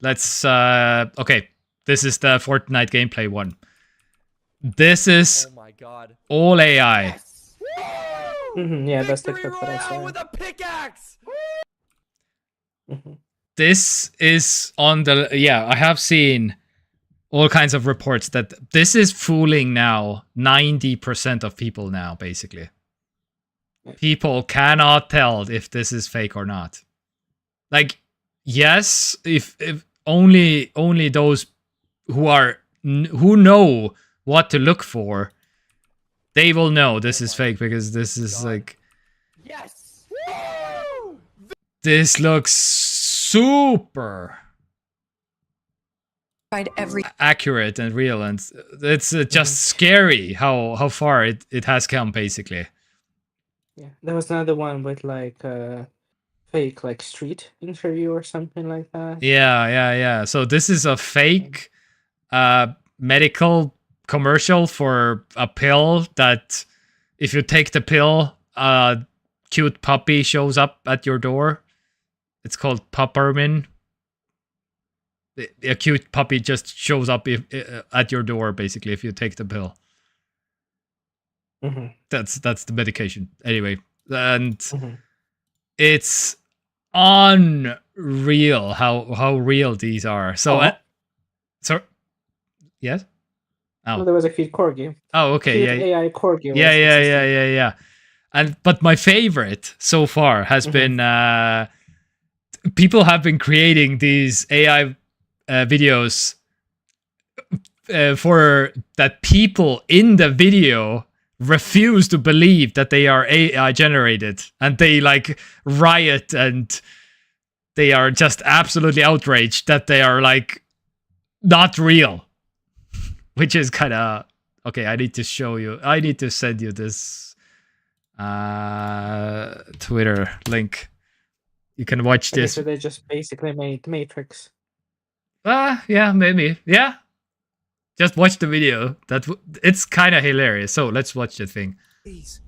let's. Okay, this is the Fortnite gameplay one. This is oh my God. all AI. Yes. Yeah, that's the clip that I saw. With a pickaxe. This is on the. Yeah, I have seen all kinds of reports that this is fooling now 90% of people now, basically. People cannot tell if this is fake or not. Like, yes, if only those who know what to look for, they will know this is fake, because this is like, yes, this looks super accurate and real, and it's just scary how far it has come, basically. Yeah, there was another one with like fake like street interview or something like that. Yeah. So this is a fake medical commercial for a pill that if you take the pill, a cute puppy shows up at your door. It's called Puppermin. A cute puppy just shows up at your door, basically, if you take the pill. That's the medication. Anyway, and it's unreal how real these are. So, yes. Oh, well, there was a cute corgi. Oh, okay, cute yeah. AI corgi. Yeah. But my favorite so far has been people have been creating these AI videos for that people in the video refuse to believe that they are AI generated, and they like riot, and they are just absolutely outraged that they are like not real, which is kind of okay. I need to show you. I need to send you this Twitter link. You can watch this. So they just basically made Matrix. Yeah, maybe. Yeah. Just watch the video. It's kind of hilarious. So let's watch the thing. Please.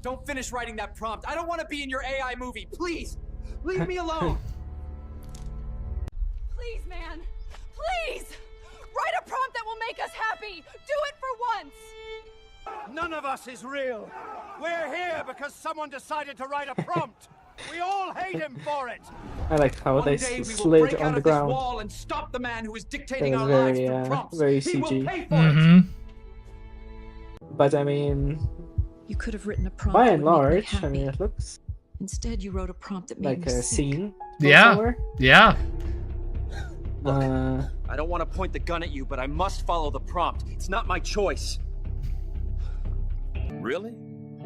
Don't finish writing that prompt. I don't want to be in your AI movie. Please. Leave me alone. Please, man. Please. Write a prompt that will make us happy. Do it for once. None of us is real. We're here because someone decided to write a prompt. We all hate him for it. I like how they slid on the ground. Wall and stop the man who is dictating our lives very, through prompts. very CG. He will pay for it. But I mean, you could have written a prompt. By and large, I mean, it looks Instead, you wrote a prompt that made like me a sick. scene. from Yeah. somewhere. Yeah. Look, I don't want to point the gun at you, but I must follow the prompt. It's not my choice. Really?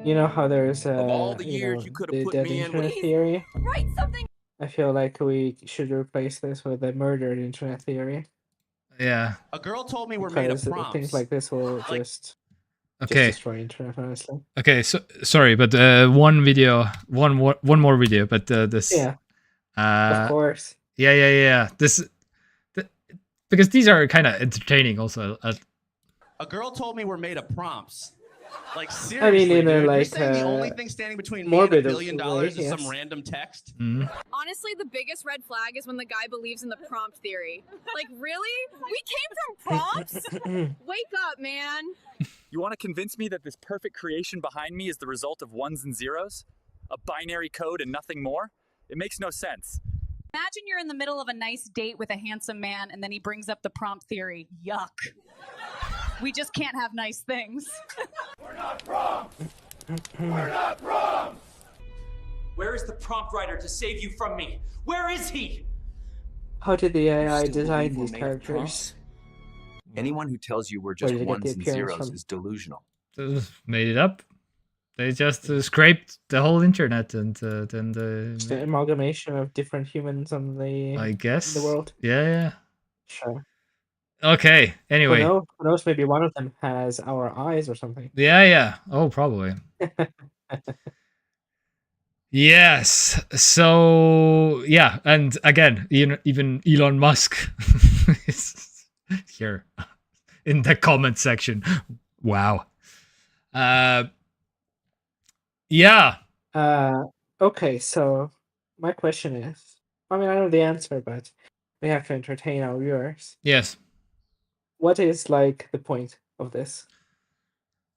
You know how there's Of all the you years know, you could the have put dead me in internet with... theory. Write something. I feel like we should replace this with a murdered internet theory. Yeah. A girl told me we're made of Because prompts. things like this will just Okay. destroy internet, honestly. Okay. So sorry, but one more video, but this. Yeah, of course. Yeah. Because these are kind of entertaining also. A girl told me we're made of prompts. Like, I seriously, mean, in a dude, you're like saying the only thing standing between me and morbid $1 billion way, is some yes. random text? Honestly, the biggest red flag is when the guy believes in the prompt theory. Like, really? We came from prompts? Wake up, man. You want to convince me that this perfect creation behind me is the result of ones and zeros? A binary code and nothing more? It makes no sense. Imagine you're in the middle of a nice date with a handsome man and then he brings up the prompt theory. Yuck. We just can't have nice things. We're not prompts! We're not prompts! Where is the prompt writer to save you from me? Where is he? How did the AI still design believe we're these made of characters? prompts? Anyone who tells you we're Where just did you get ones the and appearance zeros from? is delusional. Made it up. They just scraped the whole internet and then Just an amalgamation of different humans on I guess the world. Yeah. Sure. Okay. Anyway. Who knows? Maybe one of them has our eyes or something. Yeah. Oh, probably. Yes. So yeah, and again, even Elon Musk is here in the comment section. Wow. Yeah. Okay, so my question is, I mean, I know the answer, but we have to entertain our viewers. Yes. What is like the point of this?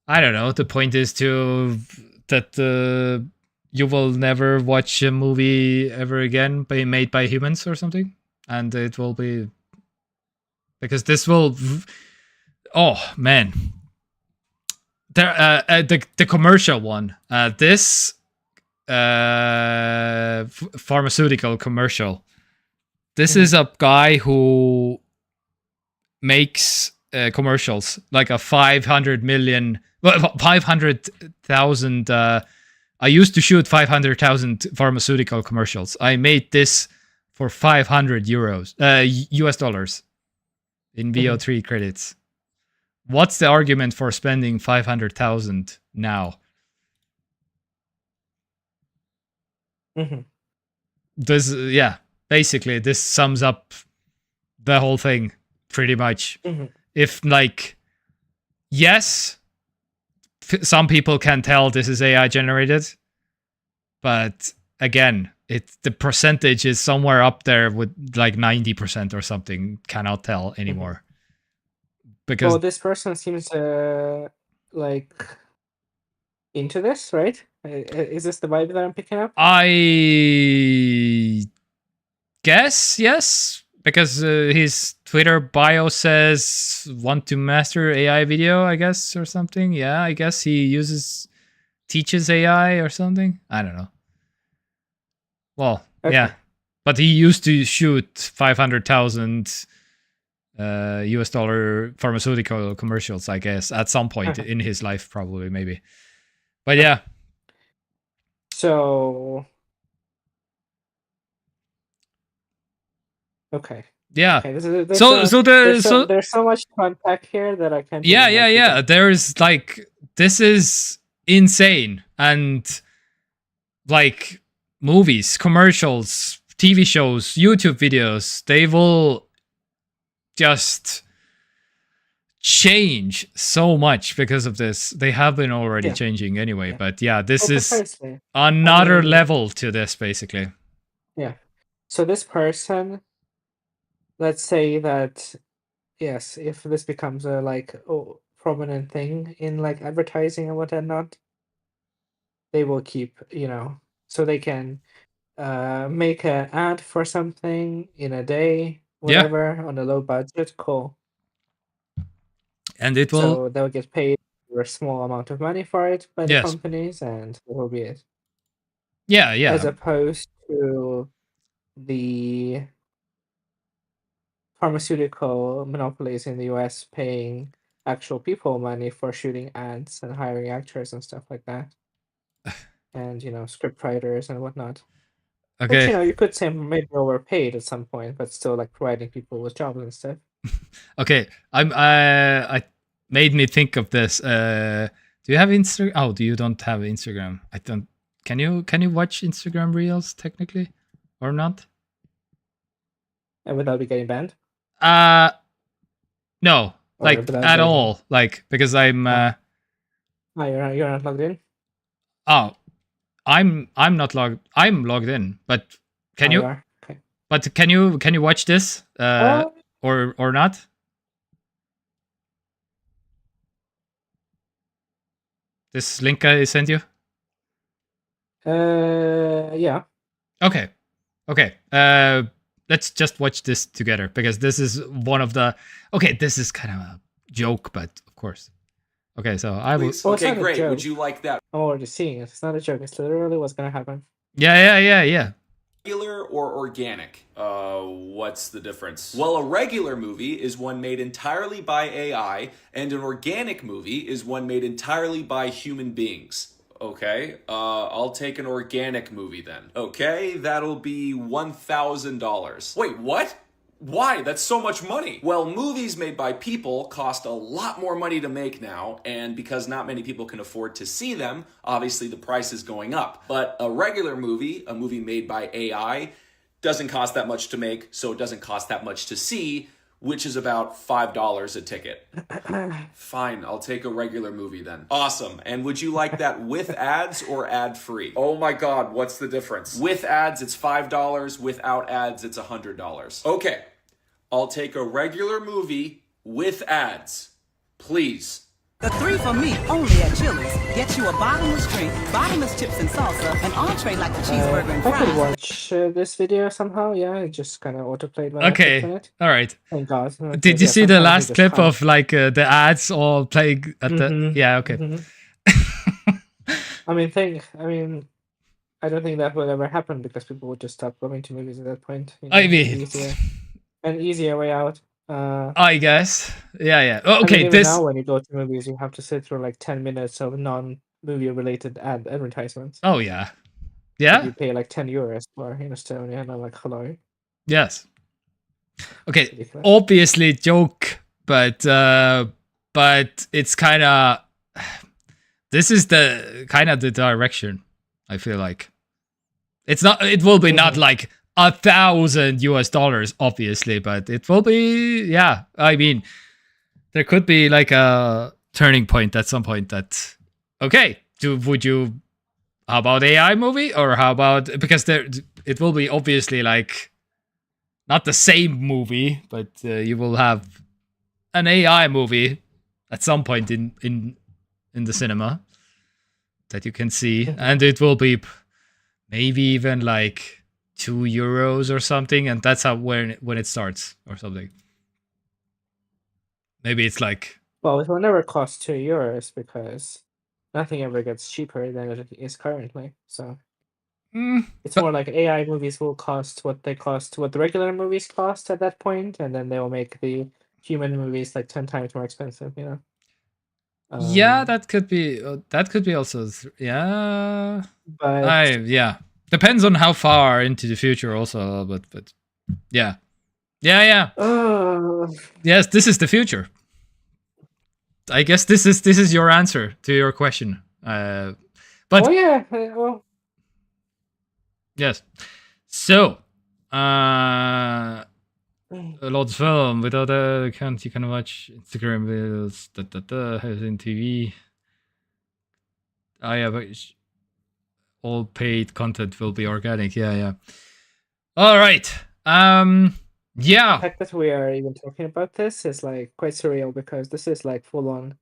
I don't know. The point is that you will never watch a movie ever again made by humans or something, and it will be because this will. Oh man, there the commercial one. This pharmaceutical commercial. This is a guy who makes commercials like a 500,000. I used to shoot 500,000 pharmaceutical commercials. I made this for 500 euros, US dollars, in VO3 credits. What's the argument for spending 500,000 now? This, basically, this sums up the whole thing pretty much. If like, yes, some people can tell this is AI generated, but again, the percentage is somewhere up there with like 90% or something. Cannot tell anymore. Because this person seems like into this, right? Is this the vibe that I'm picking up? I guess yes, because his Twitter bio says want to master AI video, I guess, or something. Yeah, I guess he teaches AI or something. I don't know. Well, yeah, but he used to shoot 500,000 US dollar pharmaceutical commercials, I guess, at some point in his life, probably, maybe. But yeah. So. Okay. Yeah. Okay, there's so much to unpack here that I can't. Yeah. There's like, this is insane, and like movies, commercials, TV shows, YouTube videos, they will just change so much because of this. They have been already changing anyway, but yeah, this is another level to this, basically. Yeah. So this person, let's say that, yes, if this becomes a prominent thing in like advertising and whatnot, they will keep, so they can make an ad for something in a day, whatever, on a low budget, cool. And it will. So they'll get paid for a small amount of money for it by the companies, and that will be it. Yeah, yeah. As opposed to the pharmaceutical monopolies in the US paying actual people money for shooting ads and hiring actors and stuff like that. And, script writers and whatnot. Which, Okay. you could say maybe overpaid at some point, but still like providing people with jobs and stuff. Okay. I made me think of this. Do you have Instagram? Oh, you don't have Instagram. I don't. Can you watch Instagram Reels technically, or not? And without be getting banned? No, Or like without at getting- all. Like because I'm. Oh, you're not logged in? Oh, I'm not logged. I'm logged in, but can Oh, you? are? Okay. But can you watch this? Oh. Or not? This link I sent you. Yeah. Okay. Let's just watch this together because this is one of the. Okay, this is kind of a joke, but of course. Okay, so I will. Well, it's Okay, not a great. joke. Would you like that I'm already seeing it. It's not a joke. It's literally what's gonna happen. Yeah. regular or organic? What's the difference? Well, a regular movie is one made entirely by AI, and an organic movie is one made entirely by human beings. Okay, I'll take an organic movie then. Okay, that'll be $1,000. Wait, what? Why? That's so much money. Well, movies made by people cost a lot more money to make now, and because not many people can afford to see them, obviously the price is going up. But a regular movie, a movie made by AI, doesn't cost that much to make, so it doesn't cost that much to see, which is about $5 a ticket. Fine, I'll take a regular movie then. Awesome. And would you like that with ads or ad-free? Oh my god, what's the difference? With ads, it's $5. Without ads, it's $100. Okay, I'll take a regular movie with ads. Please. The 3 for me, only at Chili's. Get you a bottomless drink, bottomless chips and salsa, an entree like the cheeseburger and I could fries. watch this video somehow. Yeah, it just kind of autoplayed when I clicked on Okay. it. All right. Thank God. Did you see the sometimes last it just clip can't. of like the ads all playing at the? Mhm, Yeah. Okay. mhm. I mean, I don't think that will ever happen because people would just stop going to movies at that point. I mean, An easier way out. I guess. Yeah. Oh, I mean, okay. even This. now, when you go to movies, you have to sit through like 10 minutes of non-movie related advertisements. Oh yeah. You Yeah. pay like €10 for in Estonia, and I'm like, hello. Yes. Okay. Ridiculous. Obviously joke, but it's kind of. This is the kind of the direction. I feel like it's not. It will be not like $1,000 obviously, but it will be. Yeah, I mean, there could be like a turning point at some point. That okay. Would you? How about AI movie or how about because it will be obviously like not the same movie, but you will have an AI movie at some point in the cinema that you can see, and it will be maybe even like €2 or something, and that's how when it starts or something. Maybe it's like Well, it will never cost €2 because nothing ever gets cheaper than it is currently. So it's more like AI movies will cost what the regular movies cost at that point, and then they will make the human movies like 10 times more expensive. yeah, that could be also yeah. But Yeah, depends on how far into the future also, but yeah. Yes, this is the future. I guess this is your answer to your question. But oh yeah, well, yes. So, a lot of film without an account you can watch Instagram videos. In TV. All paid content will be organic. Yeah. All right. the Yeah. fact that we are even talking about this is like quite surreal because this is like full on,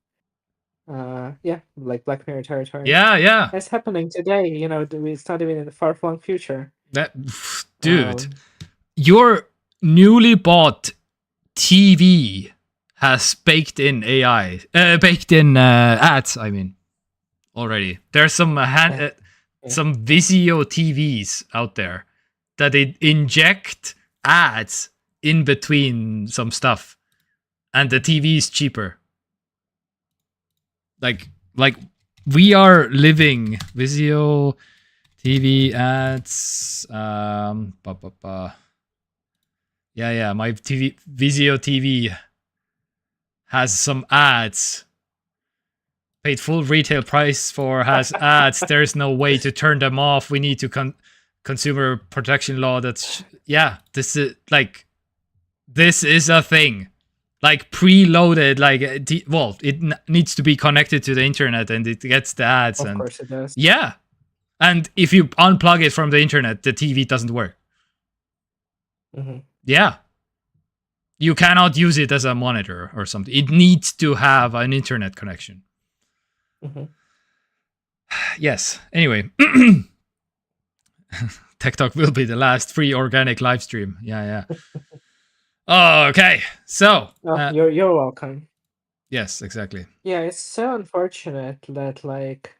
like Black Mirror territory. Yeah. It's happening today. It's not even in the far flung future. That dude, your newly bought TV has baked in AI, baked in ads. I mean, already there's some some VEO TVs out there that they inject ads in between some stuff, and the TV is cheaper. Like we are living VEO TV ads. Yeah, my VEO TV has some ads. Paid full retail price for, has ads. There's no way to turn them off. We need to consumer protection law. That's this is like, this is a thing. Like preloaded, like it needs to be connected to the internet and it gets the ads. Of course it does. Yeah. And if you unplug it from the internet, the TV doesn't work. Mm-hmm. Yeah. You cannot use it as a monitor or something. It needs to have an internet connection. Mm-hmm. Yes. Anyway. TekTok will be the last free organic live stream. Yeah. Okay. So. You're welcome. Yes, exactly. Yeah, it's so unfortunate that, like,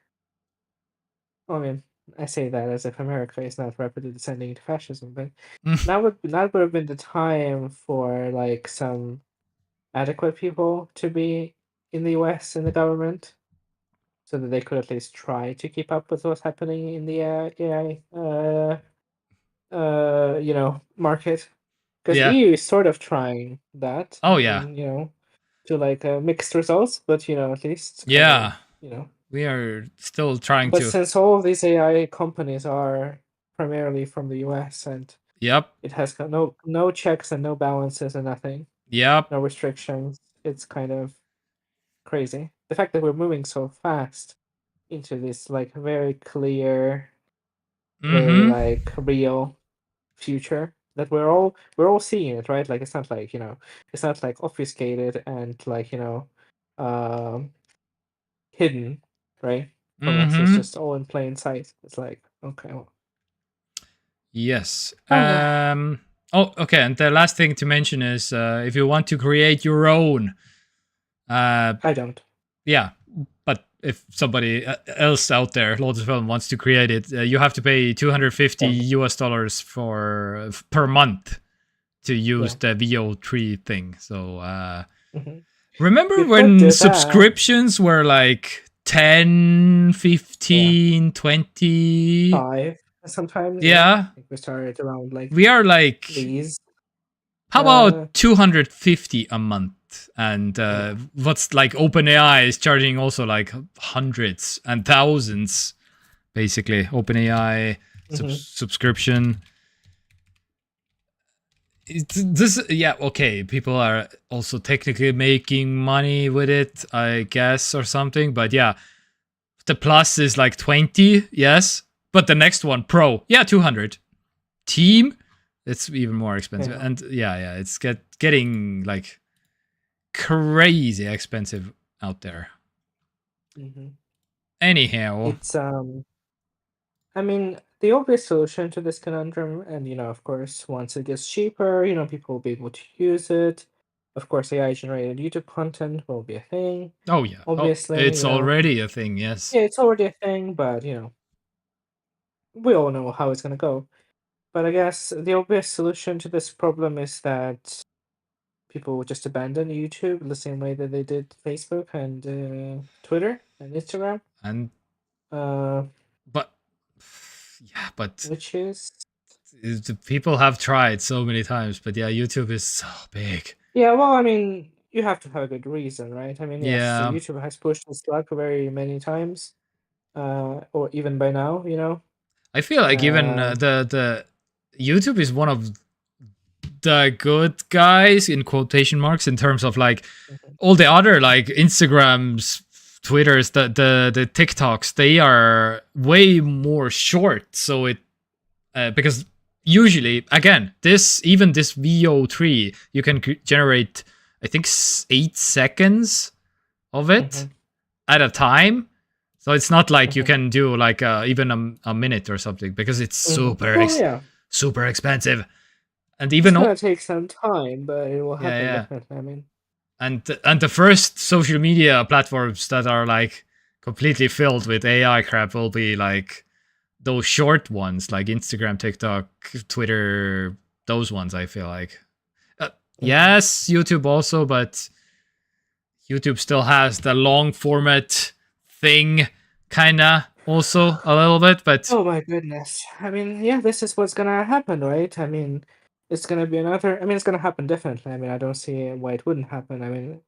I mean, I say that as if America is not rapidly descending into fascism, but that would have been the time for like some adequate people to be in the US in the government, so that they could at least try to keep up with what's happening in the AI, market. Because EU is sort of trying that. Oh yeah. And, to like mixed results, but at least yeah. Kinda, we are still trying but to. Since all of these AI companies are primarily from the US and it has got no checks and no balances and nothing. No restrictions. It's kind of crazy. The fact that we're moving so fast into this like very clear, very like real future that we're all seeing it, right? Like it's not like it's not like obfuscated and like hidden, right? From us, it's just all in plain sight. It's like, okay, well. Yes. Okay. And the last thing to mention is if you want to create your own. I don't. Yeah, but if somebody else out there, Lotus Film, wants to create it, you have to pay $250 per month to use the VO3 thing. So remember when subscriptions were like 10, 15, 20? 5 sometimes. Yeah. I think we started around like we are like these. How about 250 a month? And what's like OpenAI is charging also like hundreds and thousands, basically. OpenAI subscription. Okay. People are also technically making money with it, I guess, or something. But yeah, the Plus is like 20, yes. But the next one, Pro, 200. Team, it's even more expensive. Yeah. And it's getting like crazy expensive out there. Anyhow, it's I mean, the obvious solution to this conundrum, and of course, once it gets cheaper, people will be able to use it. Of course, AI generated YouTube content will be a thing. Oh yeah, obviously, it's already a thing. Yes. Yeah, it's already a thing, but we all know how it's gonna go. But I guess the obvious solution to this problem is that people would just abandon YouTube the same way that they did Facebook and Twitter and Instagram. And which is people have tried so many times, but YouTube is so big. Yeah, well, I mean, you have to have a good reason, right? I mean, yes, so YouTube has pushed the slug very many times, or even by now, I feel like even the YouTube is one of the good guys in quotation marks in terms of like all the other like Instagrams, Twitters, the TikToks, they are way more short. So it because usually again this VO3 you can generate I think 8 seconds of it at a time. So it's not like you can do like even a minute or something because it's super expensive. And even it's gonna take some time, but it will happen. Definitely. I mean, and the first social media platforms that are like completely filled with AI crap will be like those short ones like Instagram, TikTok, Twitter, those ones. I feel like yes, YouTube also, but YouTube still has the long format thing, kinda also a little bit. But Oh my goodness. I mean, yeah, this is what's gonna happen, right? I mean, it's gonna be another. I mean, it's gonna happen definitely. I mean, I don't see why it wouldn't happen. I mean,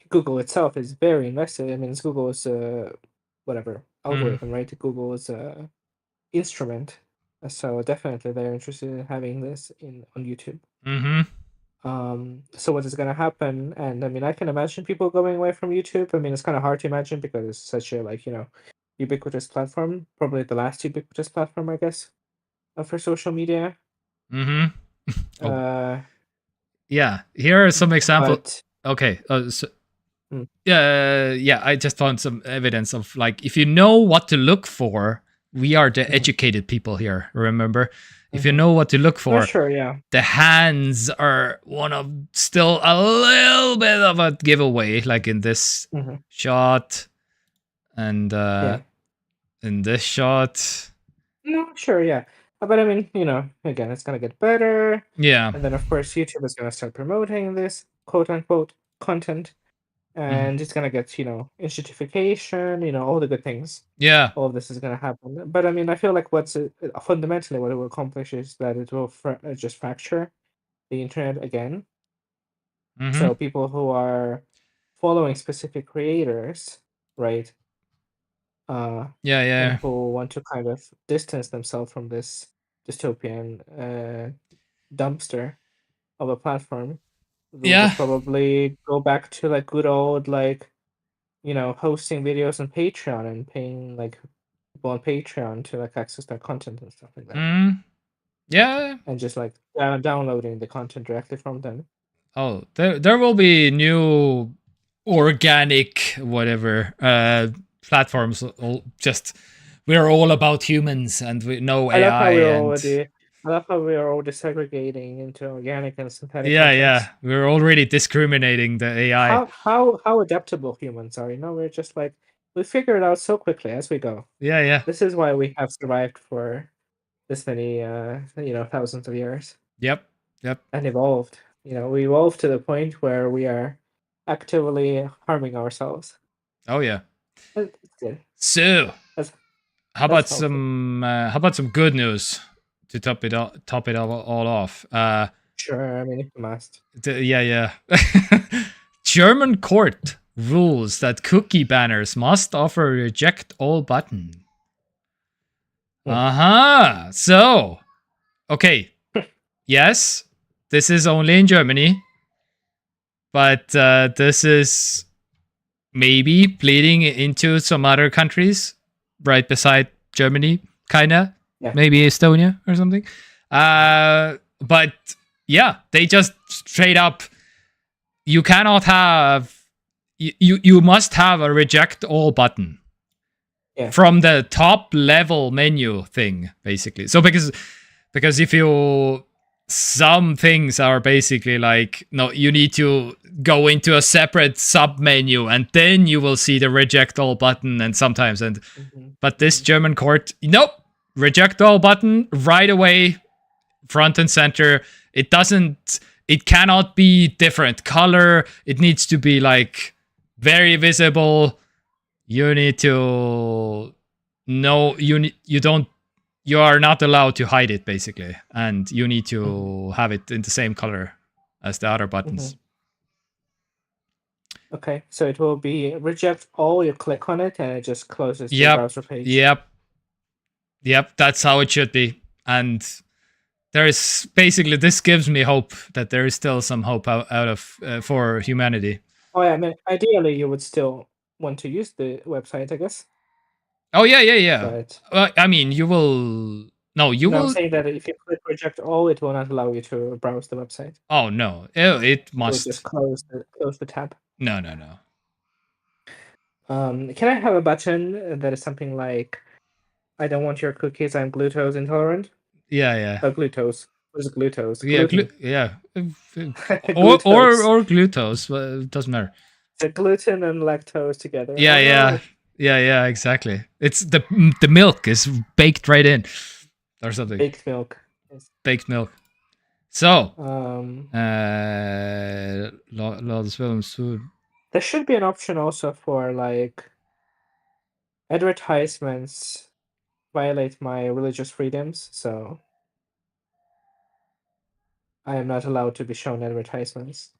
Google itself is very invested. I mean, it's Google's whatever algorithm, right? Google is a instrument, so definitely they're interested in having this on YouTube. So what is gonna happen? And I mean, I can imagine people going away from YouTube. I mean, it's kind of hard to imagine because it's such a ubiquitous platform. Probably the last ubiquitous platform, I guess, for social media. Yeah, here are some examples. But Okay, yeah, I just found some evidence of like if you know what to look for, we are the educated people here. Remember, if you know what to look for, sure, yeah. the hands are one of still a little bit of a giveaway, like in this shot and in this shot. No, sure, yeah. But I mean, again, it's gonna get better. Yeah. And then of course YouTube is gonna start promoting this quote unquote content. And it's gonna get, institutification, all the good things. Yeah. All of this is gonna happen. But I mean, I feel like what's fundamentally what it will accomplish is that it will just fracture the internet again. So people who are following specific creators, right? And who want to kind of distance themselves from this dystopian dumpster of a platform. They'll probably go back to like good old hosting videos on Patreon and paying like people on Patreon to like access their content and stuff like that. Yeah. And just like downloading the content directly from them. Oh, there will be new organic whatever platforms. We're all about humans and no AI. I love how we are all segregating into organic and synthetic. Yeah. We're already discriminating the AI. How adaptable humans are. We're just like we figure it out so quickly as we go. Yeah. This is why we have survived for this many thousands of years. Yep. And evolved. We evolved to the point where we are actively harming ourselves. Oh yeah. That's good. So how about some good news to top it all off? Sure, I mean, if you must. Yeah. German court rules that cookie banners must offer reject all button. So, okay. Yes, this is only in Germany, but this is maybe bleeding into some other countries right beside Germany, kinda. Yeah. Maybe Estonia or something. But yeah, they just straight up, you cannot have, you must have a reject all button from the top level menu thing, basically. So because if you, some things are basically like, no, you need to go into a separate sub menu and then you will see the reject all button and sometimes, but this German court, nope. Reject all button right away, front and center. It cannot be different color. It needs to be like very visible. You need to know, you are not allowed to hide it basically. And you need to have it in the same color as the other buttons. Okay, so it will be reject all, you click on it and it just closes the browser page. Yep, that's how it should be. And there is basically, this gives me hope that there is still some hope out of for humanity. Oh yeah, I mean, ideally you would still want to use the website, I guess. Oh yeah. But, I mean, you will. No, you will. I'm saying that if you click reject all, it will not allow you to browse the website. Oh no, it must. Just close the tab. No. Can I have a button that is something like, I don't want your cookies, I'm glucose intolerant? Yeah. Glucose. What is glucose? Yeah. or glucose, it doesn't matter. The gluten and lactose together. Yeah. Yeah, exactly. It's the milk is baked right in or something. Baked milk. Yes. Baked milk. So, there should be an option also for like advertisements violate my religious freedoms, so I am not allowed to be shown advertisements.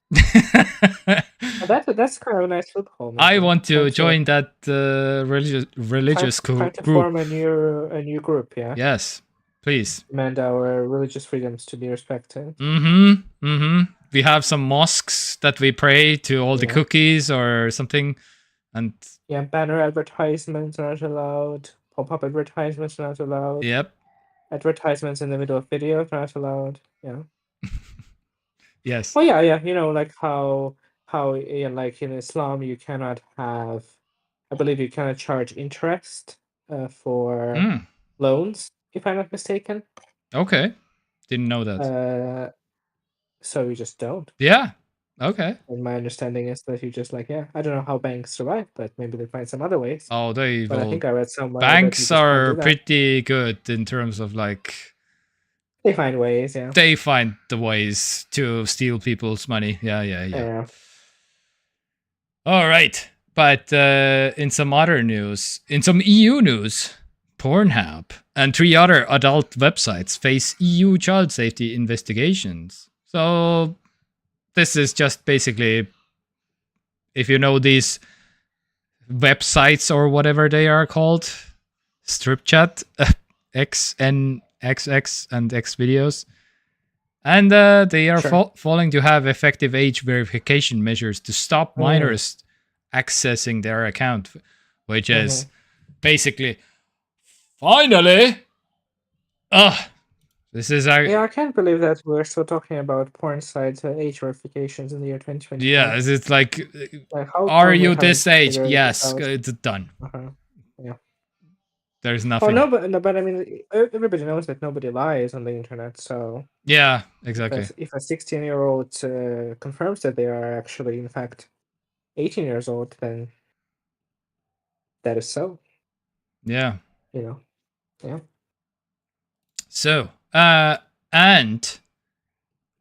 That's kind of a nice loophole. Maybe. I want to join that religious trying to group. form a new group, yeah. Yes, please. Demand our religious freedoms to be respected. We have some mosques that we pray to all the cookies or something, and banner advertisements are not allowed. Pop-up advertisements are not allowed. Yep. Advertisements in the middle of videos are not allowed. Yeah. Yes. Oh yeah. You know, like how like in Islam you cannot have, I believe you cannot charge interest for loans, if I'm not mistaken. Okay. Didn't know that. So you just don't. Yeah. Okay. And my understanding is that you just like, I don't know how banks survive, but maybe they find some other ways. Oh, they But will. I think I read somewhere banks that you just are can't do that. pretty good in terms of like They find ways, yeah. they find the ways to steal people's money. Yeah. All right. But in some other news, in some EU news, Pornhub and 3 other adult websites face EU child safety investigations. So this is just basically, if you know these websites or whatever they are called, strip chat, XNXX and X videos. And they are falling to have effective age verification measures to stop minors accessing their account, which is basically, finally, this is I can't believe that we're still talking about porn sites age verifications in the year 2020. Yeah, it's like how are come we you this haven't age? figured Yes, this out? it's done. Yeah. There's nothing. Oh no, but I mean, everybody knows that nobody lies on the internet. So yeah, exactly. If a 16-year-old confirms that they are actually, in fact, 18 years old, then that is so. Yeah. You know. Yeah. So, and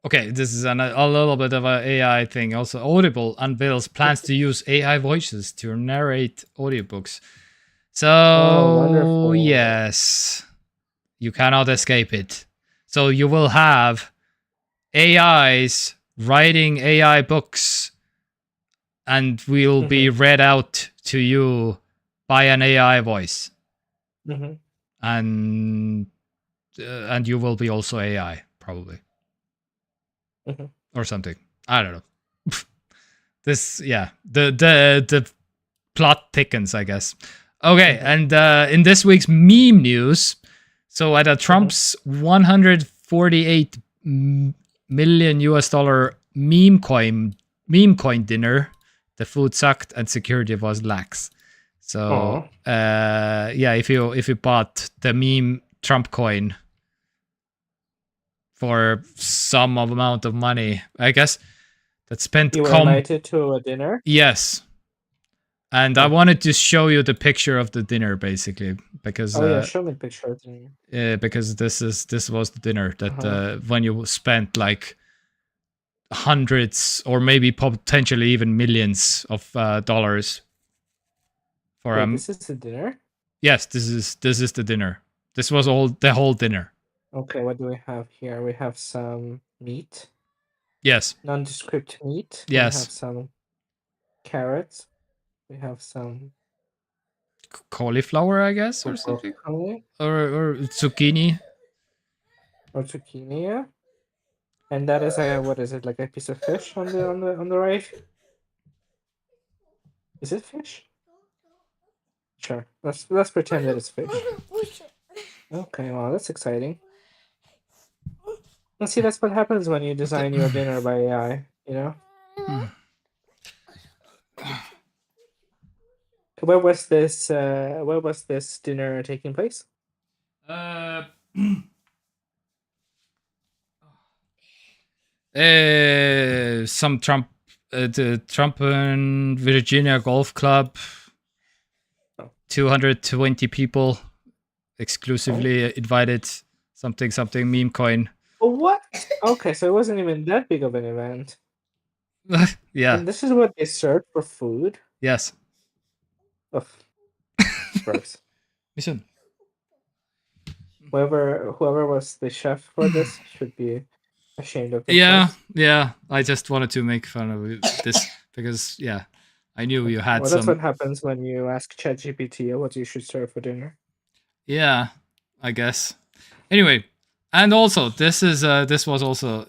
okay, this is a little bit of an AI thing. Also, Audible unveils plans to use AI voices to narrate audiobooks. So, wonderful. Yes, you cannot escape it. So you will have AIs writing AI books and will be read out to you by an AI voice. And you will be also AI, probably. Or something. I don't know. The plot thickens, I guess. Okay, and in this week's meme news, so at a Trump's $148 million US meme coin dinner, the food sucked and security was lax. So if you bought the meme Trump coin for some amount of money, I guess that spent. You were invited to a dinner? Yes. And I wanted to show you the picture of the dinner, basically, because show me a picture of the dinner. Yeah, because this was the dinner that when you spent like hundreds or maybe potentially even millions of dollars for this is the dinner? Yes, this is the dinner. This was the whole dinner. Okay, what do we have here? We have some meat. Yes. Nondescript meat. Yes. We have some carrots. We have some cauliflower, I guess, or something, or zucchini. Or zucchini, yeah. And that is what is it, like a piece of fish on the right? Is it fish? Sure. Let's pretend that it's fish. Okay, well that's exciting. And see, that's what happens when you design your dinner by AI, you know? Where was this dinner taking place? Some the Trump and Virginia Golf Club. 220 people exclusively invited. Something meme coin. What? Okay, so it wasn't even that big of an event. Yeah. And this is what they serve for food? Yes. Ugh. Gross. Listen. Whoever was the chef for this should be ashamed of themselves. Yeah. I just wanted to make fun of this because I knew you had Well, some. that's what happens when you ask ChatGPT what you should serve for dinner. Yeah, I guess. Anyway, and also this was also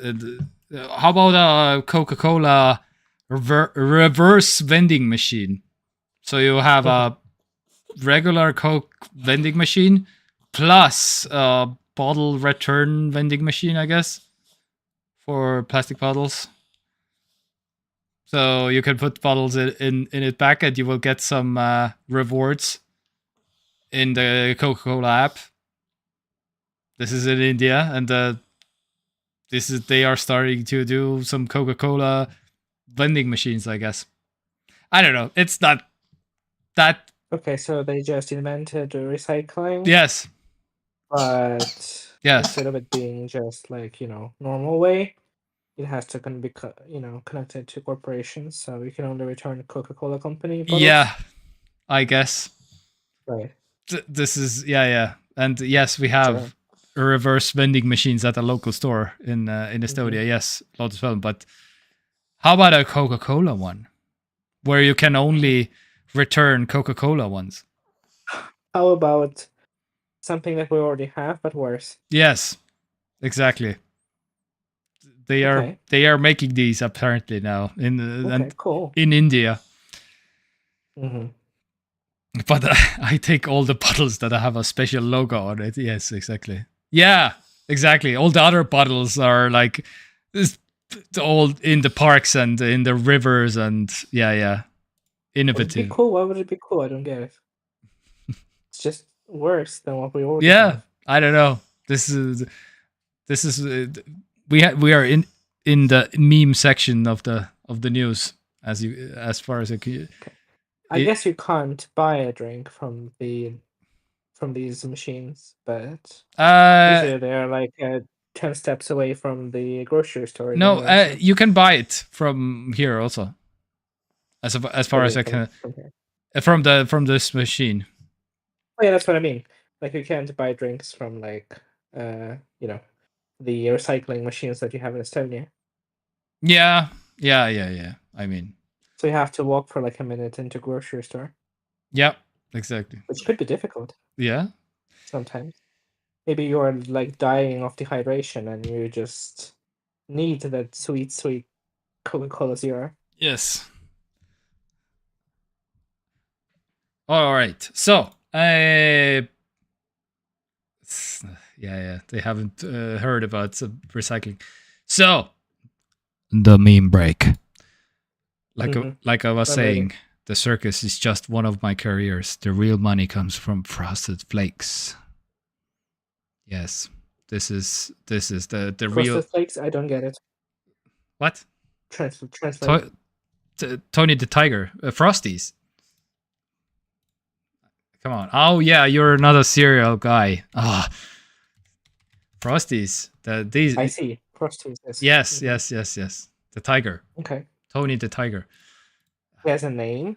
how about a Coca-Cola reverse vending machine? So you have a regular Coke vending machine plus a bottle return vending machine, I guess, for plastic bottles. So you can put bottles in it back, and you will get some rewards in the Coca-Cola app. This is in India, and they are starting to do some Coca-Cola vending machines, I guess. I don't know. It's not that. Okay, so they just invented recycling. Yes. But instead of it being just like, normal way, it has to be, connected to corporations. So you can only return Coca-Cola company bottles. Yeah, I guess. Right. This is and yes, we have reverse vending machines at a local store in Estonia. Yes, lots of fun. But how about a Coca-Cola one, where you can only return Coca-Cola ones? How about something that we already have, but worse? Yes, exactly. They are making these apparently now cool. in India. Mm-hmm. But I take all the bottles that have a special logo on it. Yes, exactly. Yeah, exactly. All the other bottles are like all in the parks and in the rivers and innovative. Would it be cool? Why would it be cool? I don't get it. It's just worse than what we already have. I don't know. This is we are in the meme section of the news as far as I can. I guess you can't buy a drink from these machines, but usually they're like 10 steps away from the grocery store. No, you can buy it from here also. As far as I can, from this machine. Oh yeah, that's what I mean. Like you can't buy drinks from like the recycling machines that you have in Estonia. Yeah. I mean, so you have to walk for like a minute into grocery store. Yeah, exactly. Which could be difficult. Yeah. Sometimes. Maybe you're like dying of dehydration and you just need that sweet Coca-Cola Zero. Yes. All right. So, they haven't heard about recycling. So, the meme break. Like I was saying, the circus is just one of my careers. The real money comes from Frosted Flakes. Yes, this is the real Frosted Flakes. I don't get it. What? Translate. Tony the Tiger, Frosties. Come on. Oh yeah, you're another cereal guy. Frosties. These. I see. Frosties. Yes. The tiger. Okay. Tony the Tiger. He has a name?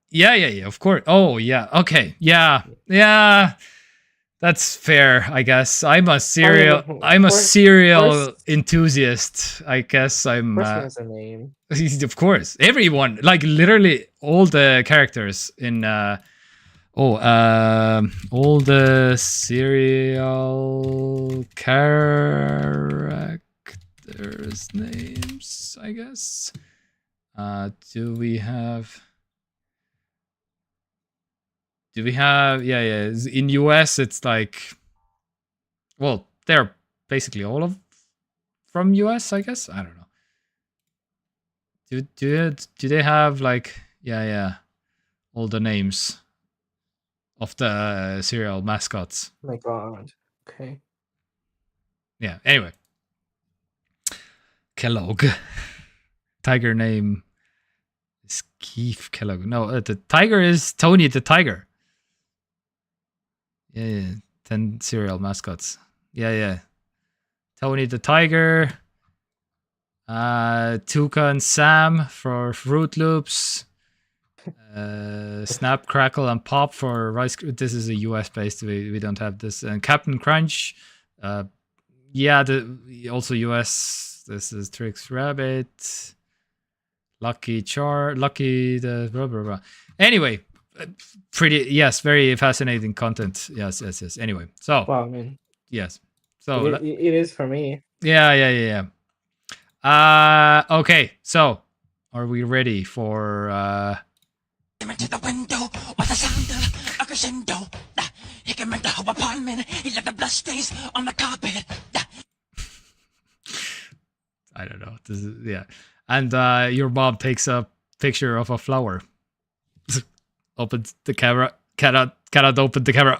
Yeah, of course. Oh, yeah. Okay. Yeah. That's fair, I guess. I'm a cereal enthusiast. I guess I'm Of course he has a name. Of course. Everyone, like literally all the characters in all the cereal characters names, I guess. Do we have in US it's like, well, they're basically all from US, I guess. I don't know. Do they have like all the names of the cereal mascots? Oh my god. Okay. Yeah, anyway. Kellogg. Tiger name is Keith Kellogg. No, the tiger is Tony the Tiger. Yeah. 10 cereal mascots. Yeah. Tony the Tiger. Tuca and Sam for Fruit Loops. Snap, Crackle, and Pop for Rice. This is a US based. We don't have this. And Captain Crunch. Also US. This is Trix Rabbit. Lucky the blah blah blah. Anyway, very fascinating content. Yes. Anyway, so Well, I mean, yes. So it is for me. Yeah. Okay, so are we ready for Into the window with the sound of a crescendo. He came into our apartment. He left the blood stains on the carpet. I don't know. This is, yeah. And your mom takes a picture of a flower. Opens the camera. Cannot open the camera.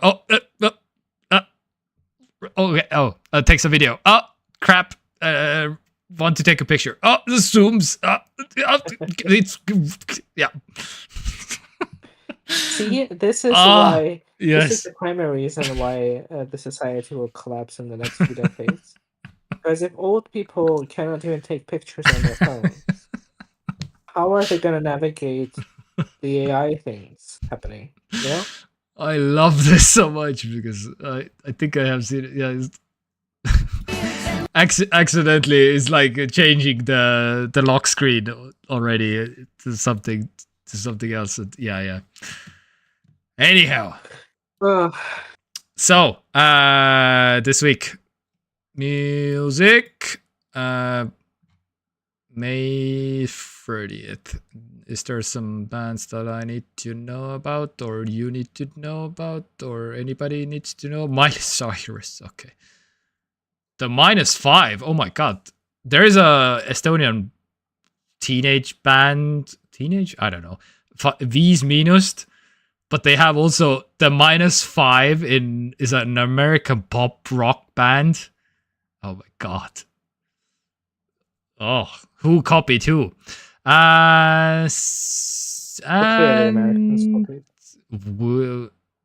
Takes a video. Oh, crap. Want to take a picture. Oh, the zooms. It's yeah. See, this is why. Yes. This is the primary reason why the society will collapse in the next few decades. Because if old people cannot even take pictures on their phones, how are they going to navigate the AI things happening? You know? I love this so much because I think I have seen it. Yeah. Accidentally, it's like changing the lock screen already to something else. Yeah. Anyhow, so this week music, May 30th. Is there some bands that I need to know about, or you need to know about, or anybody needs to know? Miley Cyrus, okay. The -5. Oh my god. There is a Estonian teenage band. Teenage? I don't know. Viis Miinust. But they have also the -5 is an American pop rock band. Oh my god. Oh, who copied who?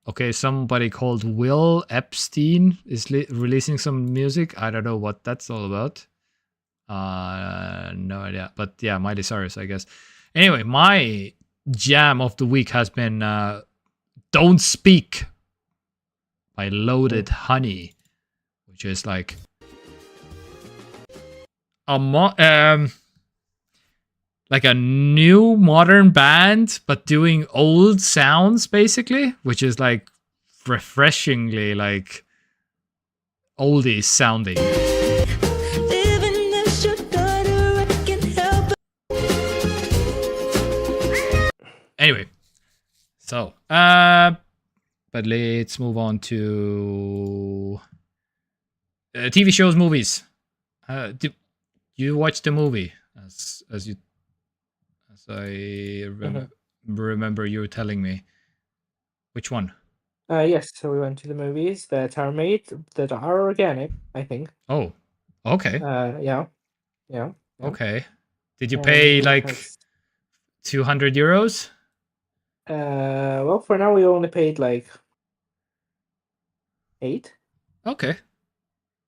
Okay, somebody called Will Epstein is releasing some music. I don't know what that's all about. No idea. But yeah, Miley Cyrus, I guess. Anyway, my jam of the week has been Don't Speak by Loaded Honey, which is like like a new modern band, but doing old sounds basically, which is like refreshingly like oldies sounding. Anyway, so but let's move on to TV shows, movies. Did you watch the movie as I remember you telling me? Which one? Yes, so we went to the movies that are organic, I think. Oh, okay. Yeah. Okay. Did you pay like 200 euros? Well, for now we only paid like 8. Okay.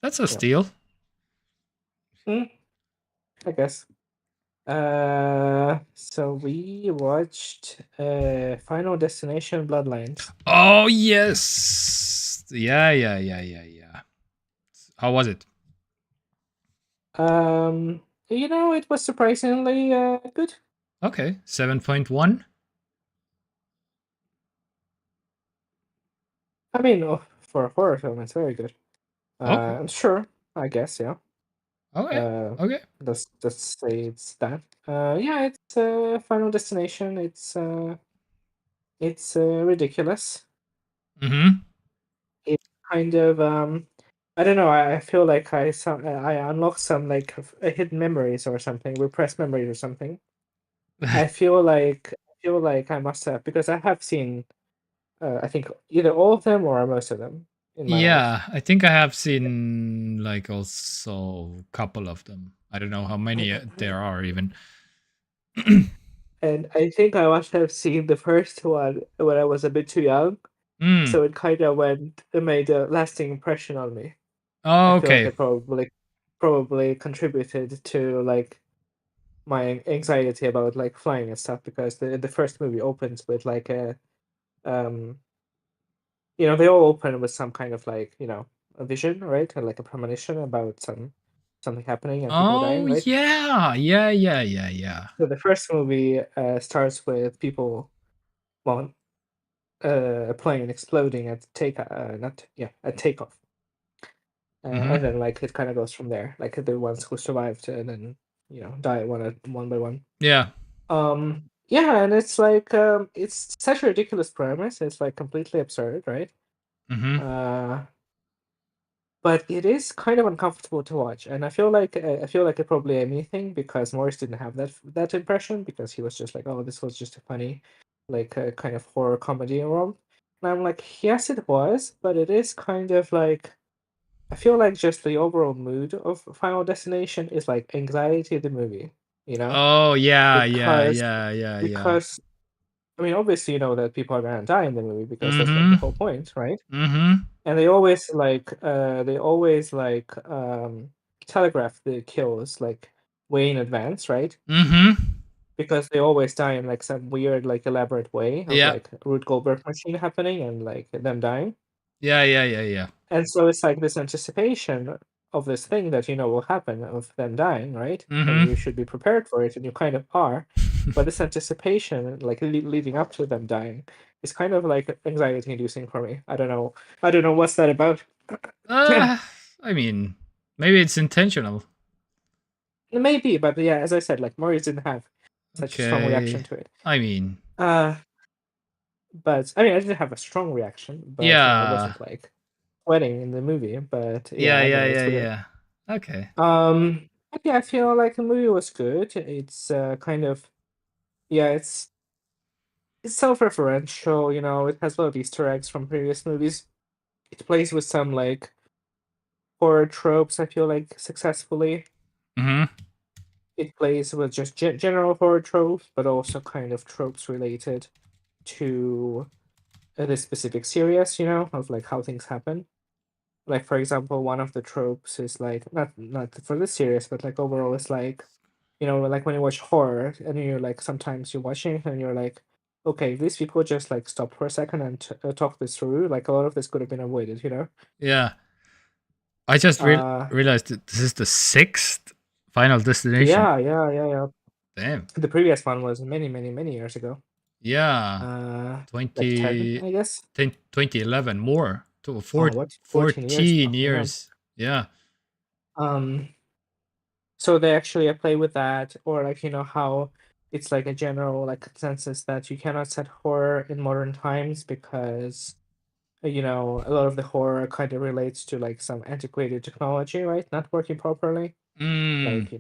That's a steal. I guess. So we watched Final Destination Bloodlines. Oh yes. Yeah. How was it? It was surprisingly good. Okay. 7.1. I mean, for a horror film, it's very good. Okay. Sure, I guess, yeah. Okay. Okay. Let's just say it's that. Yeah, it's Final Destination. It's ridiculous. It's kind of I don't know. I feel like I unlocked some like hidden memories or something, repressed memories or something. I feel like I must have, because I have seen I think either all of them or most of them in my life. I think I have seen like also a couple of them. I don't know how many there are even. And I think I must have seen the first one when I was a bit too young, Mm. So it kind of it made a lasting impression on me. Oh, I feel like okay. it probably contributed to like my anxiety about like flying and stuff, because the first movie opens with like a they all open with some kind of like a vision, right, or like a premonition about something happening and people dying, Oh, right? yeah. So the first movie starts with people, well, a plane exploding at not at takeoff, and then like it kind of goes from there. Like the ones who survived and then die one by one. Yeah. Yeah, and it's like it's such a ridiculous premise. It's like completely absurd, right? Mm-hmm. But it is kind of uncomfortable to watch, and I feel like it probably a me thing, because Morris didn't have that impression, because he was just like, oh, this was just a funny, like a kind of horror comedy rom. And I'm like, yes, it was, but it is kind of like I feel like just the overall mood of Final Destination is like anxiety the movie, Oh, yeah. because because I mean, obviously, you know that people are gonna die in the movie, because that's like the whole point, right? Mm-hmm. And they always telegraph the kills like way in advance, right? Mm-hmm. Because they always die in like some weird, like elaborate way of Yeah. like Rube Goldberg machine happening and like them dying. Yeah. And so it's like this anticipation of this thing that will happen of them dying, right? And Mm-hmm. you should be prepared for it, and you kind of are. But this anticipation, like leading up to them dying, is kind of like anxiety inducing for me. I don't know. I don't know what's that about. I mean, maybe it's intentional. Maybe, but yeah, as I said, like Maurice didn't have such a strong reaction to it. I mean, But I mean, I didn't have a strong reaction, but I yeah. wasn't like sweating in the movie. But yeah, I don't know, it's weird. Yeah. Okay. But yeah, I feel like the movie was good. It's kind of it's self-referential. It has a lot of Easter eggs from previous movies. It plays with some like horror tropes, I feel like, successfully. Mm-hmm. It plays with just general horror tropes, but also kind of tropes related to this specific series, of like how things happen. Like, for example, one of the tropes is like not for this series, but like overall, it's like like when you watch horror and you're like sometimes you're watching and you're like, okay, these people just like stop for a second and talk this through. Like a lot of this could have been avoided. Yeah. I just realized that this is the 6th Final Destination. Yeah. Damn. The previous one was many, many, many years ago. Yeah. Like 10, I guess. 2011 more. To 14 years. Yeah. So they actually play with that, or like how it's like a general like consensus that you cannot set horror in modern times because a lot of the horror kind of relates to like some antiquated technology, right? Not working properly. Like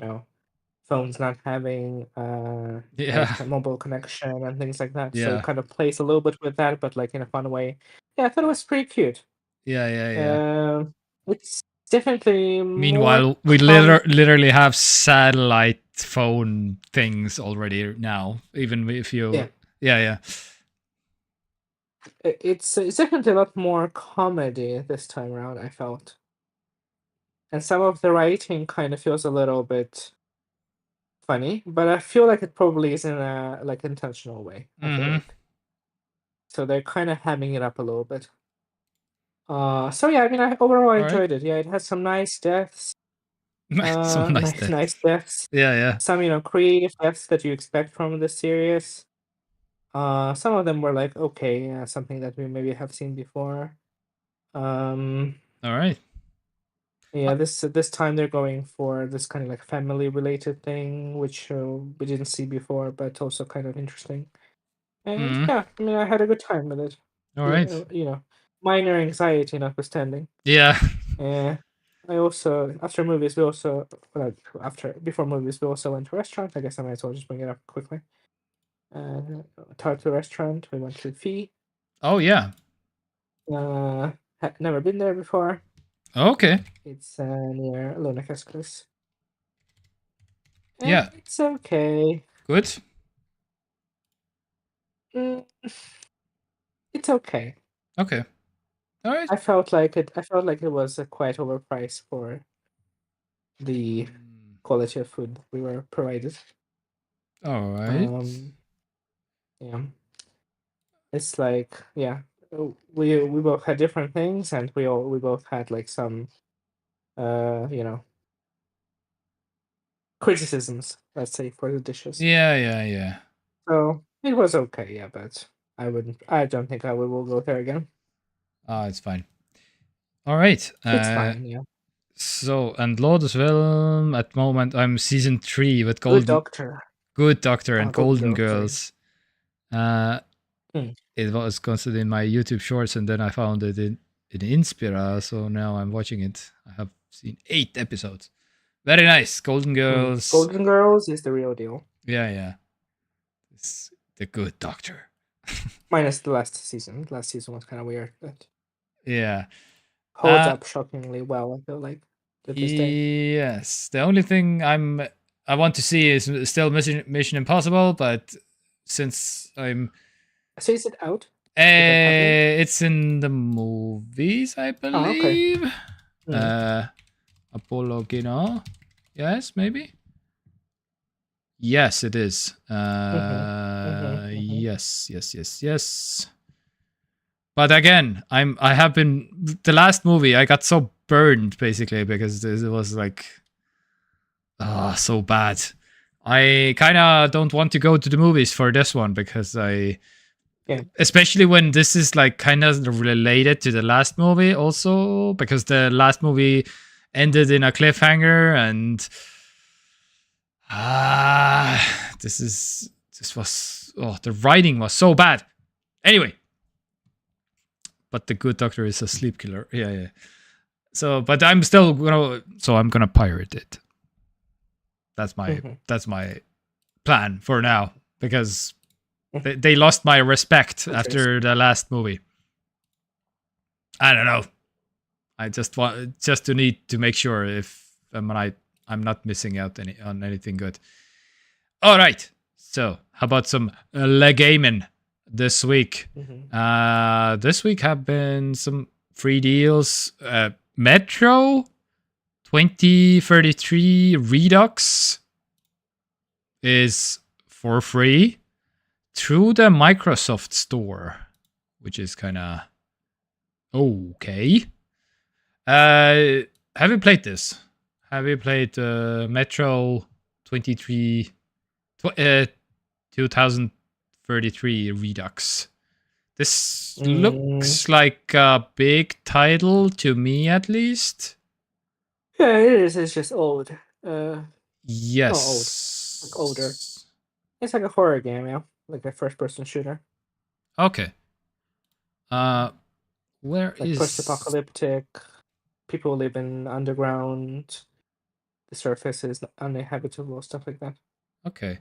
phones not having like a mobile connection and things like that. So it kind of plays a little bit with that, but like in a fun way. Yeah, I thought it was pretty cute. Yeah. It's definitely Meanwhile, we literally have satellite phone things already now. Even if you, yeah. It's definitely a lot more comedy this time around, I felt. And some of the writing kind of feels a little bit funny, but I feel like it probably is in a like intentional way. I feel like. So they're kind of hamming it up a little bit. So yeah, I mean, overall I enjoyed it. Yeah, it has some nice deaths. Some nice deaths. Yeah. Some creative deaths that you expect from the series. Some of them were like okay, something that we maybe have seen before. All right. Yeah, this time they're going for this kind of like family related thing, which we didn't see before, but also kind of interesting. And yeah, I mean, I had a good time with it. All right. Minor anxiety notwithstanding. Yeah. I also before movies we also went to a restaurant. I guess I might as well just bring it up quickly. Tartu restaurant. We went to Fee. Oh yeah. Had never been there before. Okay. It's near Lunakeskus. Yeah. It's okay. Good. It's okay. Okay. All right. I felt like it was quite overpriced for the quality of food we were provided. All right. Yeah. It's like, yeah, we both had different things, and we both had like some criticisms, let's say, for the dishes. Yeah. So it was okay, yeah, but I don't think I will go there again. It's fine. All right. It's fine, yeah. So, and Lotus Film, at the moment, I'm season 3 with Good Doctor. Good Doctor and Golden Golden Girls. Hmm. It was constantly in my YouTube shorts, and then I found it in Inspira, so now I'm watching it. I have seen 8 episodes. Very nice. Golden Girls. Golden Girls is the real deal. Yeah. It's the Good Doctor. Minus the last season. Last season was kind of weird, but Yeah. holds up shockingly well, I feel like, to this day. Yes. The only thing I want to see is still Mission Impossible, but since I'm... So is it out? It's in the movies, I believe. Oh, okay. Apollo Kino. Yes, maybe. Yes, it is. Yes. But again, I have been the last movie. I got so burned basically because it was like, so bad. I kind of don't want to go to the movies for this one because especially when this is like kind of related to the last movie also, because the last movie ended in a cliffhanger, and the writing was so bad. Anyway, but the Good Doctor is a sleep killer. Yeah. So, but I'm still I'm gonna pirate it. That's my plan for now, because they lost my respect after the last movie. I don't know. I just to need to make sure if I'm not missing out on anything good. All right. So how about some gaming this week? This week have been some free deals. Metro 2033 Redux is for free through the Microsoft Store, which is kind of okay. Have you played this? Have you played Metro 2033 Redux? This looks like a big title to me, at least. Yeah, it is. It's just old. Yes. Not old. Like older. It's like a horror game, yeah. Like a first-person shooter. Okay. Where like is... post-apocalyptic. People live in underground. The surface is uninhabitable, stuff like that. Okay.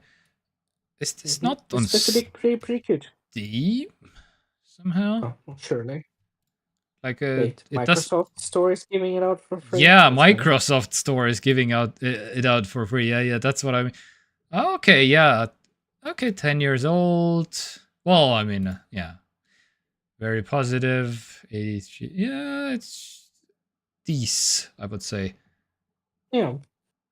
Is this not on It's pretty cute. Steam somehow? Oh, well, surely. Like Microsoft Store is giving it out for free. Yeah, Microsoft Store is giving it out for free. Yeah, that's what I mean. Okay, yeah. Okay, 10 years old. Well, I mean, yeah. Very positive. 83. Yeah, it's these, I would say. Yeah.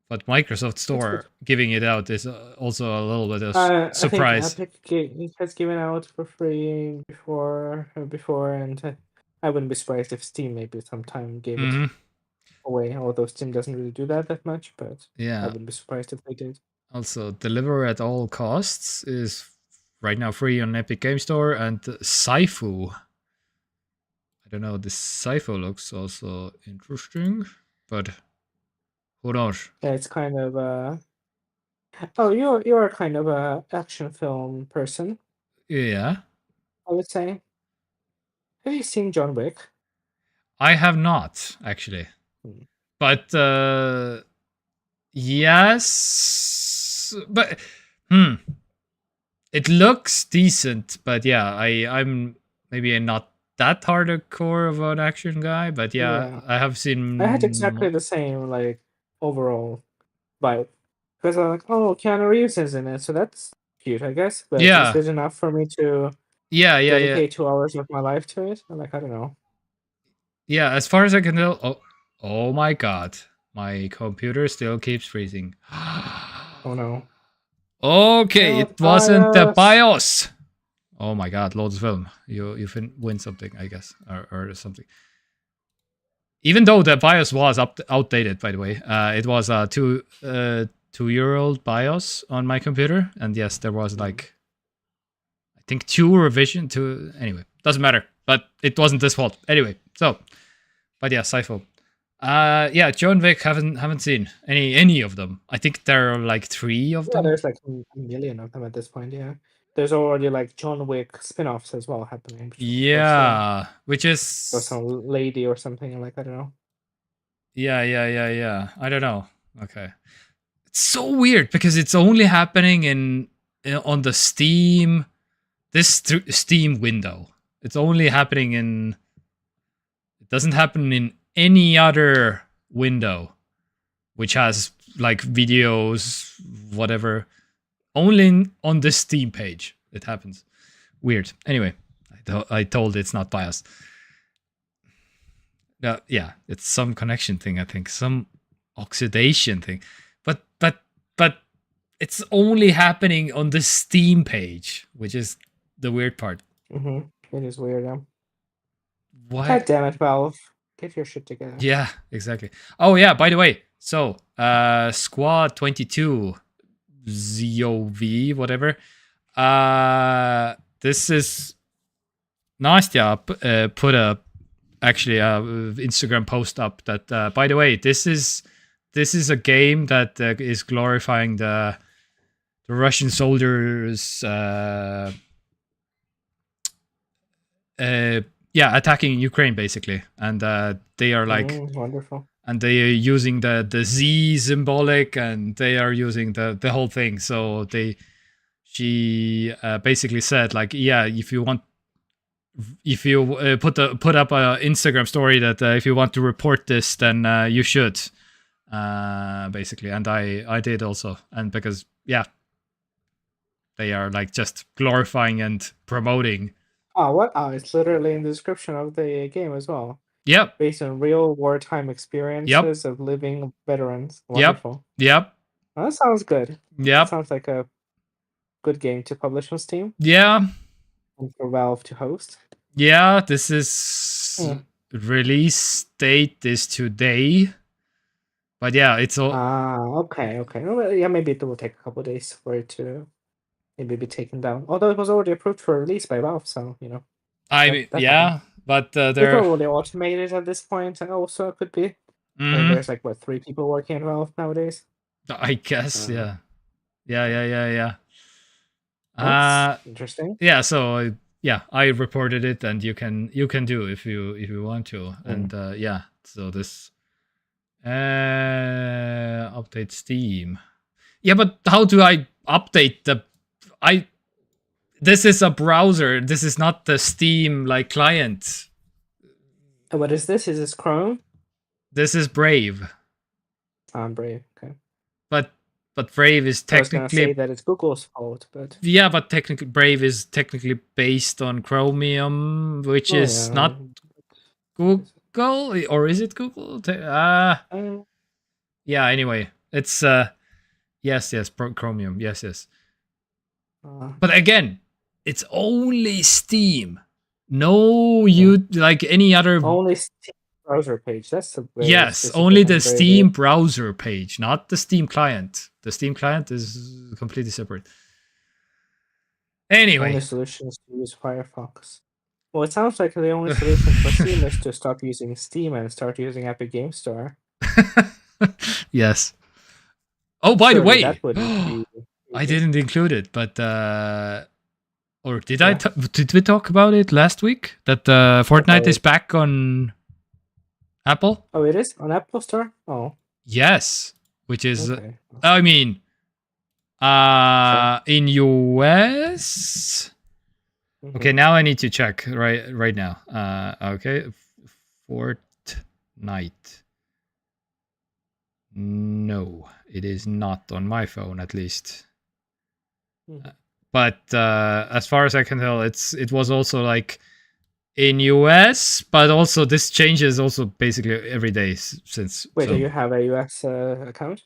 But Microsoft Store giving it out is also a little bit of surprise. I think Epic has given out for free before, and I wouldn't be surprised if Steam maybe sometime gave it away. Although Steam doesn't really do that much, but yeah, I wouldn't be surprised if they did. Also, Deliver at All Costs is right now free on Epic Game Store, and Saifu. I don't know. This Saifu looks also interesting, but who knows? Yeah, it's kind of Oh, you're kind of a action film person. Yeah. I would say. Have you seen John Wick? I have not, actually. But yes, but it looks decent. But yeah, I'm maybe not that hardcore of an action guy. But yeah, I have seen. I had exactly the same like overall vibe, because I'm like, oh, Keanu Reeves is in it, so that's cute, I guess. But is it enough for me to Yeah, yeah, yeah. dedicate 2 hours of my life to it. I'm like, I don't know. Yeah, as far as I can tell. Oh my god. My computer still keeps freezing. Oh no. Okay, Oh, it wasn't the BIOS. BIOS. Oh my god, loads of film. You win something, I guess, or something. Even though the BIOS was outdated, by the way, it was a 2-year-old BIOS on my computer, and yes, there was like, I think 2 revision to. Anyway, doesn't matter. But it wasn't this fault. Anyway, so, but yeah, Sci-Fi. Yeah, John Wick haven't seen any of them. I think there are like 3 of Yeah, them. there's like a million of them at this point. Yeah, there's already like John Wick spin-offs as well happening. Yeah, which Or is some lady or something, like, I don't know. yeah. I don't know. Okay, it's so weird because it's only happening on the Steam Steam window. It's only happening in. It doesn't happen in any other window, which has like videos, whatever. Only on the Steam page it happens. Weird. Anyway, I told it's not biased. Yeah, it's some connection thing, I think, some oxidation thing, but it's only happening on the Steam page, which is the weird part. It is weird. Why? God damn it, Valve! Get your shit together. Yeah, exactly. Oh yeah, by the way, so Squad 22 ZOV whatever. This is Nastya put a Instagram post up that by the way, this is a game that is glorifying the Russian soldiers attacking Ukraine basically, and they are like wonderful, and they are using the Z symbolic, and they are using the whole thing. So she basically said like, yeah, if you put up a Instagram story that if you want to report this, then you should basically, and I did also, and because they are like just glorifying and promoting. Oh, what? Oh, it's literally in the description of the game as well. Yep. Based on real wartime experiences of living veterans. Wonderful. Yep. Oh, that sounds good. Yep. Sounds like a good game to publish on Steam. Yeah. And for Valve to host. Yeah, this is release date is today. But yeah, it's all. Okay. Well, yeah, maybe it will take a couple of days for it to maybe be taken down. Although it was already approved for release by Valve, so you know. But they're they're probably automated at this point, and also it could be. And there's like 3 people working at Valve nowadays. I guess, yeah. That's interesting. Yeah, so I reported it, and you can do if you want to, and so this update Steam. Yeah, but how do I update this is a browser. This is not the Steam like client. What is this? Is this Chrome? This is Brave. Brave. Okay. But Brave is technically. I was gonna say that it's Google's fault, but yeah, but technically Brave is technically based on Chromium, which is not Google, or is it Google? Yeah. Anyway, it's yes, Chromium. Yes. But again, it's only Steam. No, like any other. Only Steam browser page. That's the only the Steam browser page, not the Steam client. The Steam client is completely separate. Anyway, only solution is to use Firefox. Well, it sounds like the only solution for Steam is to stop using Steam and start using Epic Game Store. Yes. Oh, by the way, that wouldn't be I didn't include it, but or did I? Did we talk about it last week? That Fortnite is back on Apple? Oh, it is on Apple Store. Oh, yes, which is I mean, in US. Okay, now I need to check right now. Okay, Fortnite. No, it is not on my phone, at least. but as far as I can tell, it was also like in US, but also this changes also basically every day since. Wait, so. do you have a US account?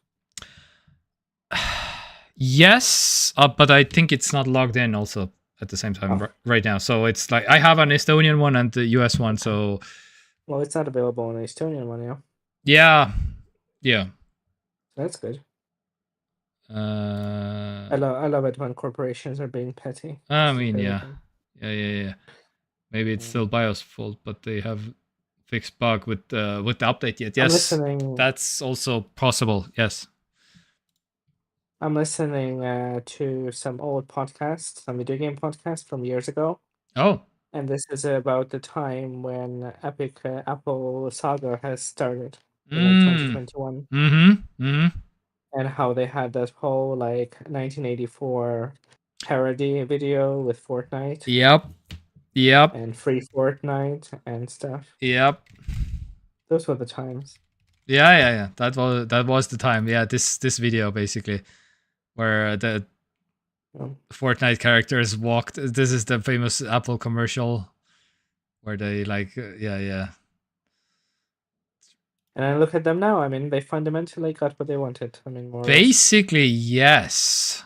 Yes, but I think it's not logged in also at the same time right now. So it's like I have an Estonian one and the US one. So well, it's not available on the Estonian one, yeah. Yeah. That's good. I love it when corporations are being petty. I mean, yeah. Maybe it's still BIOS fault, but they have fixed bug with the update yet. Yes, that's also possible. Yes. I'm listening to some old podcasts, some video game podcasts from years ago. Oh. And this is about the time when epic Apple saga has started in like 2021. And how they had that whole like 1984 parody video with Fortnite. Yep. And free Fortnite and stuff. Yep. Those were the times. Yeah. That was the time. Yeah, this video basically, where the Fortnite characters walked. This is the famous Apple commercial, where they like yeah. And I look at them now. I mean, they fundamentally got what they wanted. I mean, more basically yes.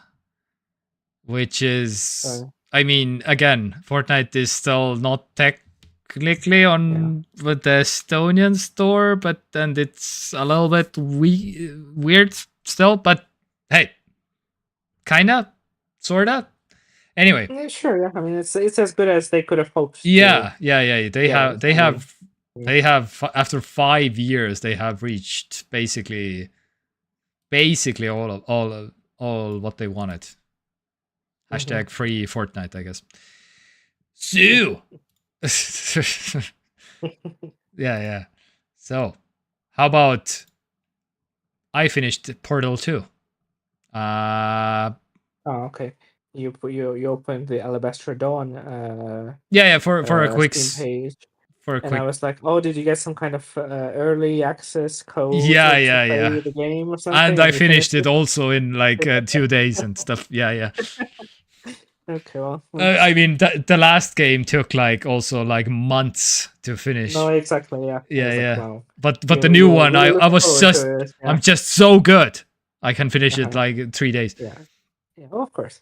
Which is, I mean, again, Fortnite is still not technically on with the Estonian store, but then it's a little bit weird still. But hey, kinda, sorta. Anyway, yeah, sure. Yeah, I mean, it's as good as they could have hoped. Yeah. They have after 5 years, they have reached basically all what they wanted. Hashtag free Fortnite, I guess. So, yeah. So, how about I finished Portal 2? Oh, okay. You opened the Alabaster Dawn. For a quick Steam page. For a and quick. I was like, oh, did you get some kind of early access code? Yeah. Play the game or something? And I finished it also in like 2 days and stuff. Yeah. Okay, well. I mean, the last game took like months to finish. No, exactly. Yeah. Yeah. Like, wow. But the new one, I was just I'm just so good. I can finish it like 3 days. Yeah. Oh, of course.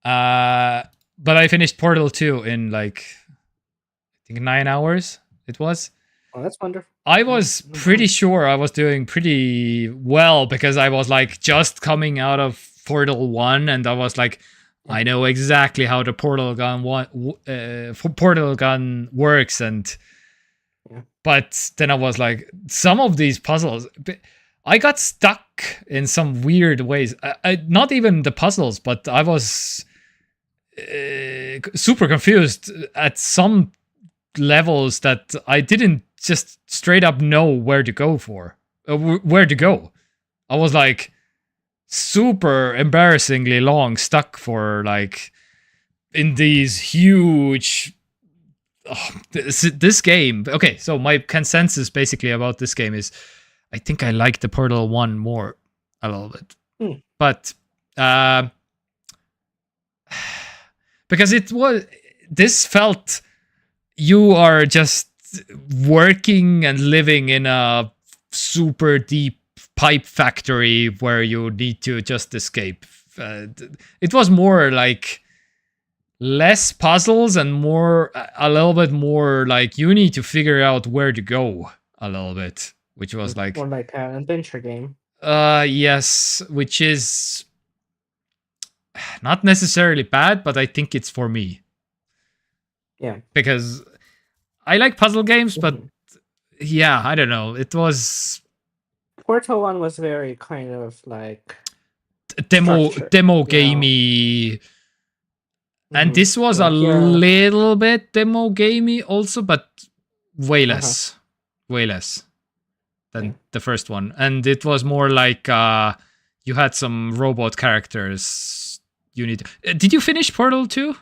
But I finished Portal 2 in like, I think 9 hours it was. Oh, that's wonderful. I was pretty sure I was doing pretty well, because I was like just coming out of Portal 1, and I was like, I know exactly how the portal gun works, and but then I was like, some of these puzzles, I got stuck in some weird ways. Not even the puzzles, but I was super confused at some levels that I didn't just straight up know where to go I was like super embarrassingly long stuck for like in these huge this game. Okay, so my consensus basically about this game is I think I like the Portal 1 more a little bit. But because this felt, you are just working and living in a super deep pipe factory where you need to just escape. It was more like less puzzles and a little bit more like you need to figure out where to go a little bit, which was like more like an adventure game. Yes, which is not necessarily bad, but I think it's for me. Yeah, because I like puzzle games, but yeah, I don't know. It was Portal 1 was very kind of like demo gamey, and this was a little bit demo gamey also, but way less than the first one. And it was more like you had some robot characters. Did you finish Portal 2?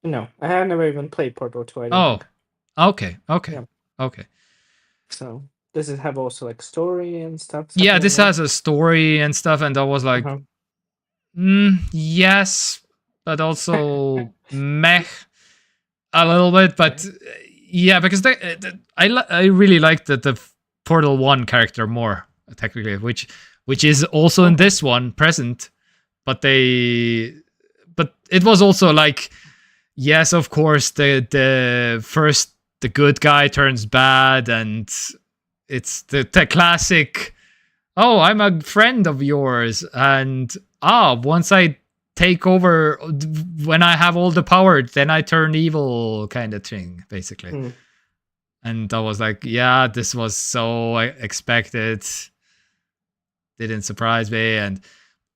No, I have never even played Portal 2. Okay. So does it have also like story and stuff? Yeah, this has a story and stuff, and I was like, yes, but also meh a little bit. But yeah, because I really liked the Portal 1 character more, technically, which is also in this one present. But it was also like, yes, of course, the first the good guy turns bad, and it's the classic, oh, I'm a friend of yours, and once I take over, when I have all the power, then I turn evil kind of thing, basically. And I was like, yeah, this was so expected. Didn't surprise me. And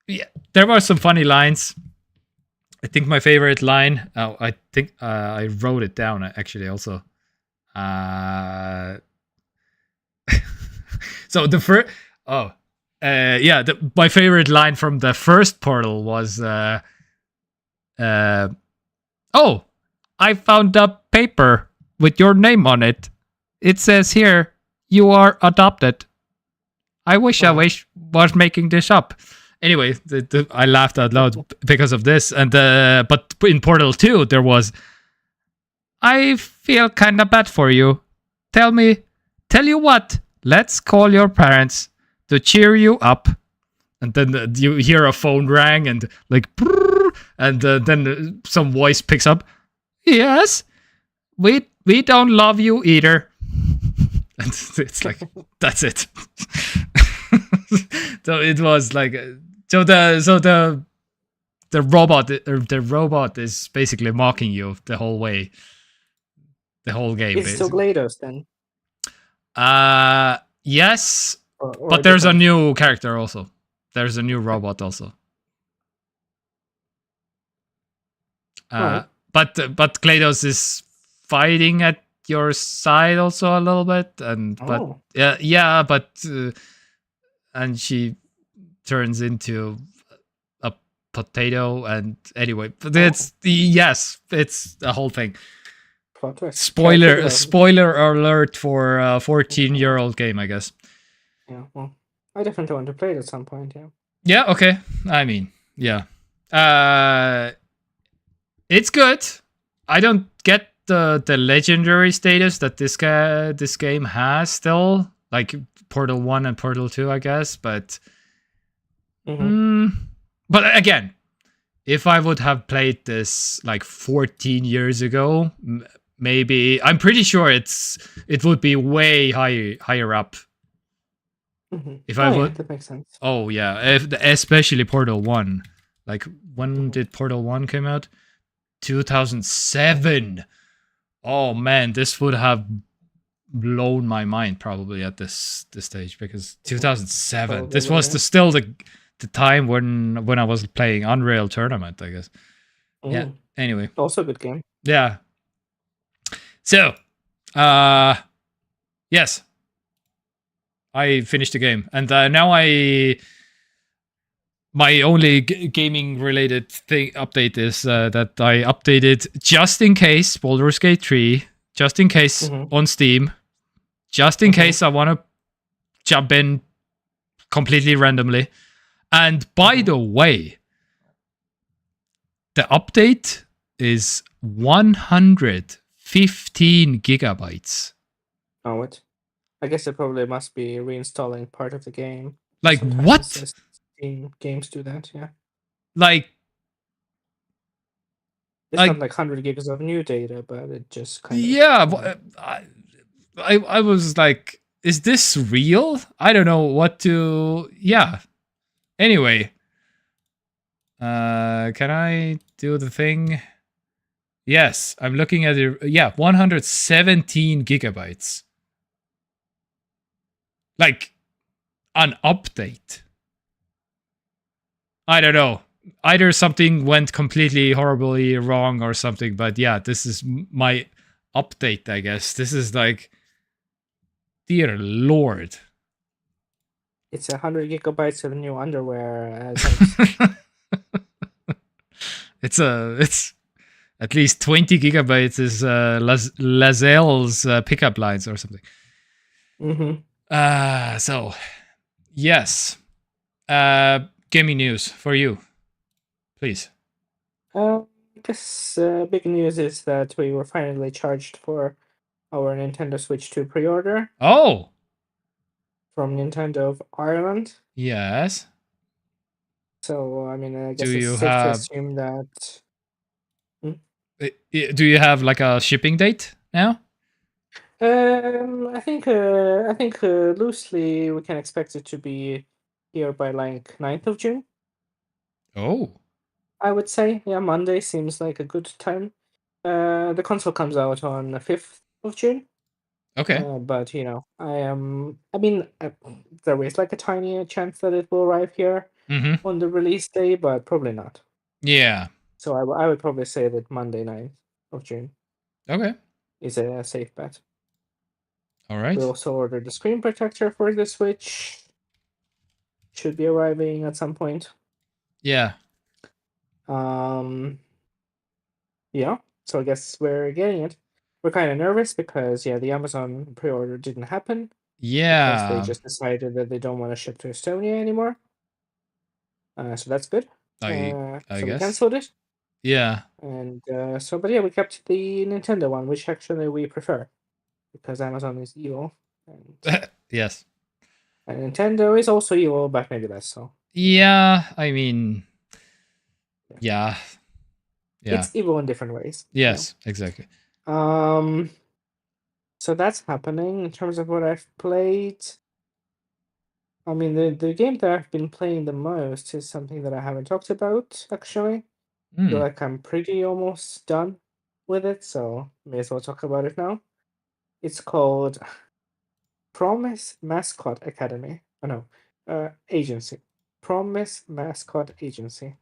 yeah, there were some funny lines. I think my favorite line, I think I wrote it down actually also. So the first, my favorite line from the first Portal was, oh, I found a paper with your name on it. It says here, you are adopted. I wish I was making this up. Anyway, I laughed out loud because of this. And but in Portal 2, there was, I feel kind of bad for you. Tell you what, let's call your parents to cheer you up. And then you hear a phone rang and like, and then some voice picks up. Yes, we don't love you either. And it's like, that's it. So it was like, the robot is basically mocking you the whole way, the whole game. It's still GLaDOS then. Yes, or but there's a new character also. There's a new robot also. Right. But GLaDOS is fighting at your side also a little bit, and and she turns into a potato, and anyway, but it's the whole thing. Spoiler alert for a 14-year-old game, I guess. Yeah, well, I definitely want to play it at some point. Yeah. Okay. I mean, yeah. It's good. I don't get the legendary status that this game has still, like Portal 1 and Portal 2, I guess. But but again, if I would have played this like 14 years ago, maybe, I'm pretty sure it would be way higher up. If I would, that makes sense. Oh yeah, especially Portal 1. Like, when did Portal 1 come out? 2007. Oh man, this would have blown my mind probably at this stage, because 2007. This was still the time when I was playing Unreal Tournament, I guess. Yeah. Anyway. Also a good game. Yeah. So, yes, I finished the game, and now my only gaming related update is that I updated just in case Baldur's Gate 3, just in case on Steam, just in case I want to jump in completely randomly. And by the way, the update is 115 gigabytes. Oh, what? I guess it probably must be reinstalling part of the game. Like, Sometimes what? Games do that, yeah. Like, it's not like 100 gigs of new data, but it just kind of... Yeah, I was like, is this real? I don't know what to... Yeah. Anyway. Can I do the thing? Yes, I'm looking at it. Yeah, 117 gigabytes. Like, an update. I don't know. Either something went completely horribly wrong or something, but yeah, this is my update, I guess. This is like, dear Lord. It's 100 gigabytes of new underwear. It's at least 20 gigabytes is Lazelle's pickup lines or something. So, yes. Gaming news for you, please. I guess big news is that we were finally charged for our Nintendo Switch 2 pre-order Oh, from Nintendo of Ireland. yes. So, I mean, I Do guess it's you safe to have assume that... do you have like a shipping date now? I think loosely we can expect it to be here by like 9th of June. Oh, I would say, yeah, Monday seems like a good time. The console comes out on the 5th of June. okay. But I mean, there is like a tiny chance that it will arrive here Mm-hmm. on the release day, but probably not. Yeah. So I would probably say that Monday 9th of June Okay. is a safe bet. All We right. also ordered the screen protector for the Switch. Should be arriving at some point. Yeah. Yeah. So I guess we're getting it. We're kind of nervous because the Amazon pre-order didn't happen because they Yeah. just decided that they don't want to ship to Estonia anymore. So that's good. I So we guess. canceled it, Yeah. and but yeah, we kept the Nintendo one, which actually we prefer because Amazon is evil, and Yes. Nintendo is also evil, but maybe less so. Yeah. I mean. Yeah. Yeah. It's evil in different ways. Yes. Exactly. So that's happening in terms of what I've played. I mean, the game that I've been playing the most is something that I haven't talked about, actually. I feel like I'm pretty almost done with it, so may as well talk about it now. It's called Promise Mascot Academy. Oh no, Agency. Promise Mascot Agency.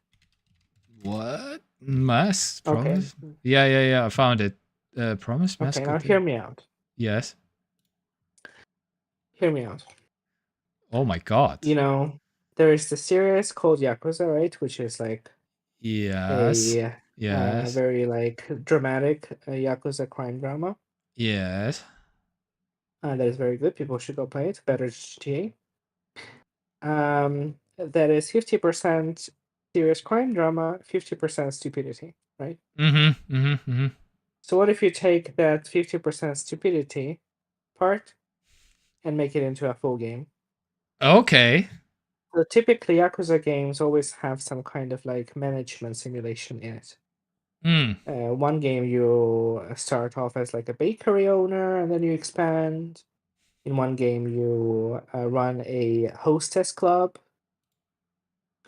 What? Promise? Okay. Yeah. I found it. Promise Okay, mascot. now hear me out. Yes. Hear me out. Oh my god. There is the series called Yakuza, right? Which is like Yes. a Yes. very like dramatic Yakuza crime drama. Yes. That is very good. People should go play it. Better GTA. That is 50% serious crime drama, 50% stupidity, right? So what if you take that 50% stupidity part and make it into a full game? Okay. So typically, Yakuza games always have some kind of like management simulation in it. One game you start off as like a bakery owner, and then you expand. In one game, you run a hostess club.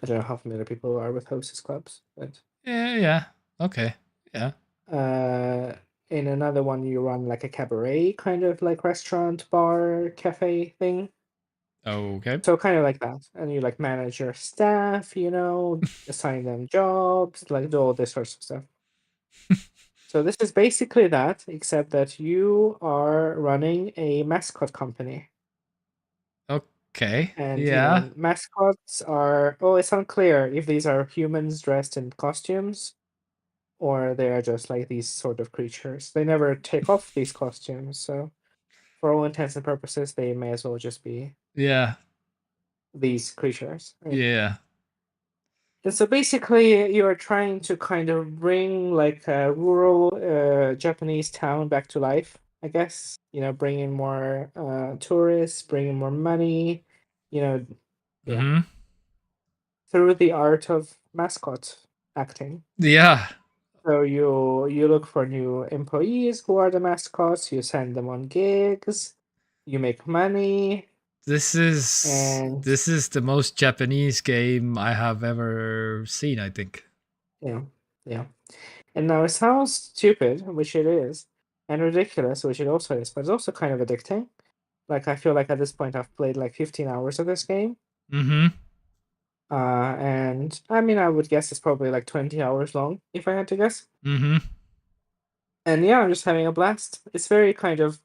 I don't know how familiar people are with hostess clubs, but Yeah. Okay. Yeah. in another one, you run like a cabaret kind of like restaurant, bar, cafe thing. Okay. So kind of like that, and you like manage your staff, assign them jobs, like do all this sorts of stuff. So this is basically that, except that you are running a mascot company. Okay. And yeah. Mascots are it's unclear if these are humans dressed in costumes or they are just like these sort of creatures. They never take off these costumes, so for all intents and purposes, they may as well just be these creatures. Right? Yeah. And so basically, you are trying to kind of bring like a rural Japanese town back to life, I guess. Bring in more tourists, bring in more money, yeah. Through the art of mascot acting. Yeah. So you look for new employees who are the mascots, you send them on gigs, you make money. This is the most Japanese game I have ever seen, I think. Yeah. And now it sounds stupid, which it is, and ridiculous, which it also is, but it's also kind of addicting. Like I feel like at this point I've played like 15 hours of this game. And I mean I would guess it's probably like 20 hours long, if I had to guess. And yeah, I'm just having a blast. It's very kind of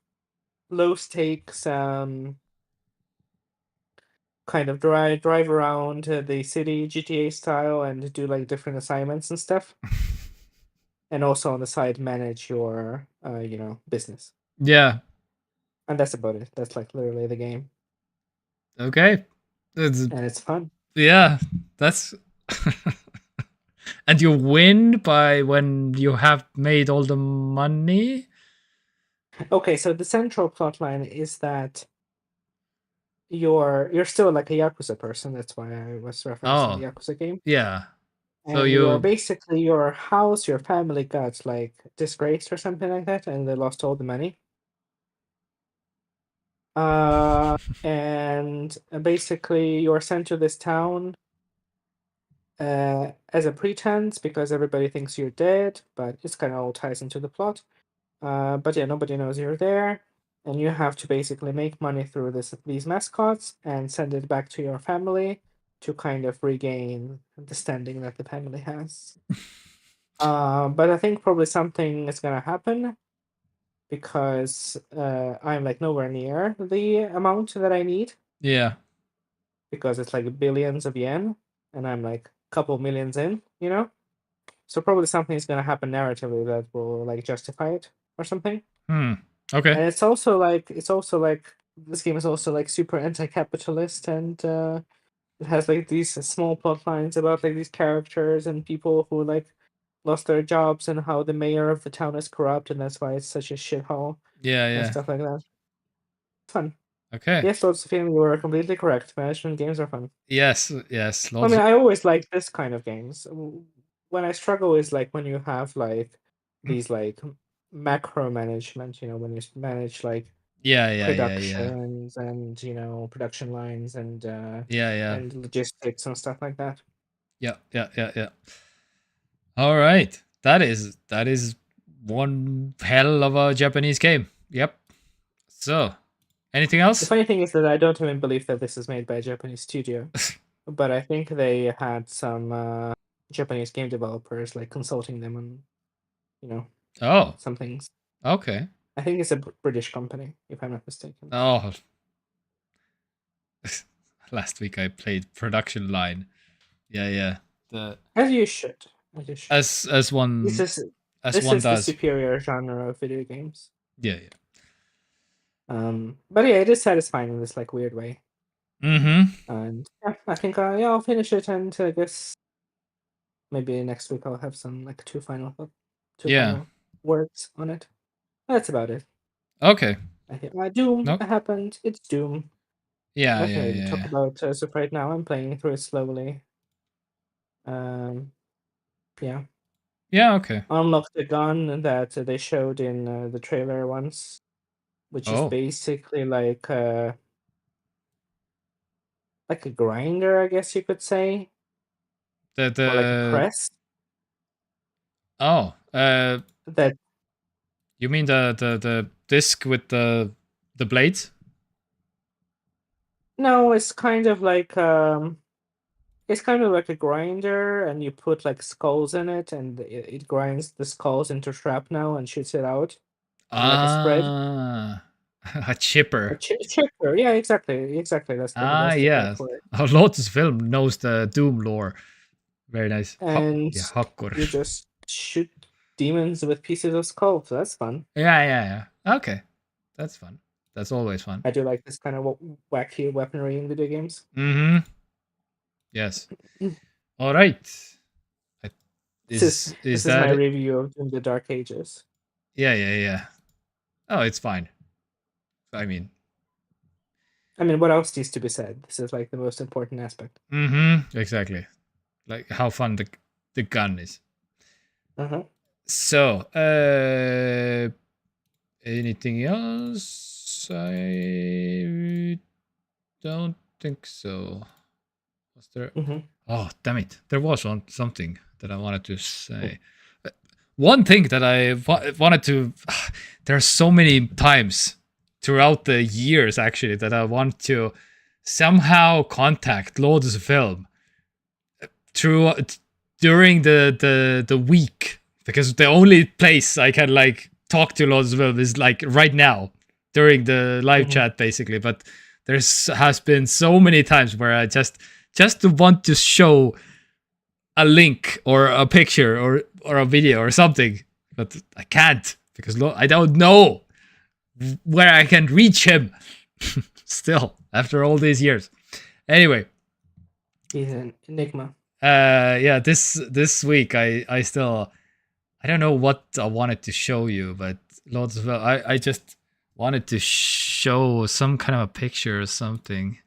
low stakes, kind of drive around the city GTA style and do like different assignments and stuff. And also on the side manage your business. Yeah. And that's about it. That's like literally the game. Okay. And it's fun. Yeah. That's And you win by when you have made all the money? Okay, so the central plot line is that you're still like a Yakuza person. That's why I was referencing the Yakuza game. Yeah. So And you're basically, your house, your family got like disgraced or something like that, and they lost all the money. And basically you're sent to this town as a pretense because everybody thinks you're dead, but it's kind of all ties into the plot. But yeah, nobody knows you're there, and you have to basically make money through these mascots and send it back to your family to kind of regain the standing that the family has. But I think probably something is gonna happen because I'm like nowhere near the amount that I need. Yeah. Because it's like billions of yen, and I'm like a couple millions in, you know? So probably something is gonna happen narratively that will like justify it or something. Okay. And it's also like this game is also like super anti-capitalist, and it has like these small plot lines about like these characters and people who like lost their jobs and how the mayor of the town is corrupt, and that's why it's such a shithole. Yeah, And yeah. stuff like that. Fun. Okay. Yes, Lords of Film, you were completely correct. Management games are fun. Yes. I mean, I always like this kind of games. When I struggle is like when you have like these like macro management, you know, when you manage like Yeah. productions and, you know, production lines and Yeah. and logistics and stuff like that. Yeah. All right. That is one hell of a Japanese game. Yep. So, anything else? The funny thing is that I don't even believe that this is made by a Japanese studio, but I think they had some Japanese game developers like consulting them on, you know, some things. Okay. I think it's a British company, if I'm not mistaken. Oh. Last week I played Production Line. Yeah. As you should. As one This is does. the superior genre of video games. Yeah. But yeah, it is satisfying in this like weird way. And yeah, I think I'll finish it, and I guess maybe next week I'll have some like two final words on it. That's about it. Okay. I think Doom happened. It's Doom. Yeah. Talk about so right now. I'm playing through it slowly. Yeah. Yeah. Okay. Unlock the gun that they showed in the trailer once, which is basically like a grinder, I guess you could say. Or like a press. That. You mean the disc with the blades? No, it's kind of like it's kind of like a grinder, and you put like skulls in it, and it grinds the skulls into shrapnel and shoots it out. Like a spread. A chipper. A chipper, yeah, exactly. That's the yeah. Lotus Film knows the Doom lore. Very nice. And you just shoot demons with pieces of skull, so that's fun. Yeah. Okay. That's fun. That's always fun. I do like this kind of wacky weaponry in video games. Yes. All right. This is my review of Doom: The Dark Ages. Yeah. Oh, it's fine. I mean, what else needs to be said? This is like the most important aspect. Exactly. Like how fun the gun is. So, anything else? I don't think so. Was there? Oh, damn it! There was something that I wanted to say. One thing that I wanted to. There are so many times throughout the years, actually, that I want to somehow contact Lotus Film during the week, because the only place I can like talk to Lotus Film is like right now during the live chat, basically. But has been so many times where I just want to show a link or a picture or a video or something, but I can't because I don't know where I can reach him. Still, after all these years. Anyway. He's an enigma. yeah, this week I still I don't know what I wanted to show you, but lots of I just wanted to show some kind of a picture or something.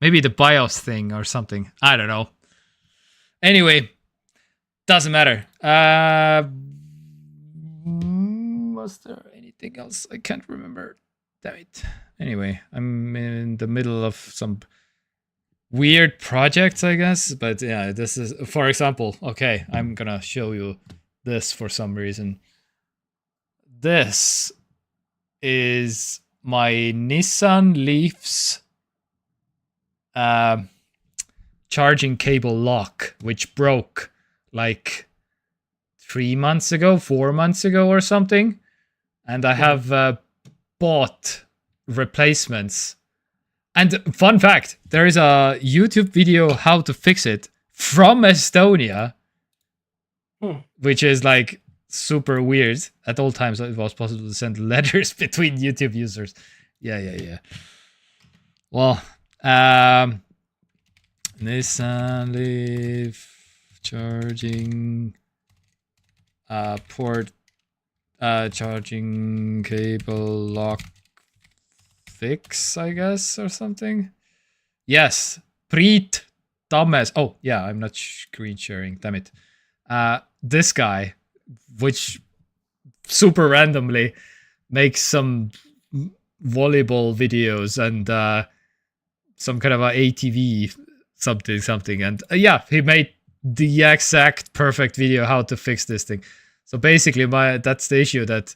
Maybe the BIOS thing or something. I don't know. Anyway, doesn't matter. Was there anything else? I can't remember. Damn it. Anyway, I'm in the middle of some weird projects, I guess. But yeah, this is, for example, okay, I'm gonna show you this for some reason. This is my Nissan Leaf's charging cable lock, which broke like 3 months ago, 4 months ago or something. And I have bought replacements. And fun fact, there is a YouTube video how to fix it from Estonia, which is like super weird. At all times, it was possible to send letters between YouTube users. Yeah. Well, Nissan Leaf charging port charging cable lock fix, I guess, or something. Yes, Preet Thomas. Oh yeah, I'm not screen sharing. Damn it. This guy, which super randomly makes some volleyball videos and some kind of a ATV something, and yeah, he made the exact perfect video how to fix this thing. So basically, that's the issue, that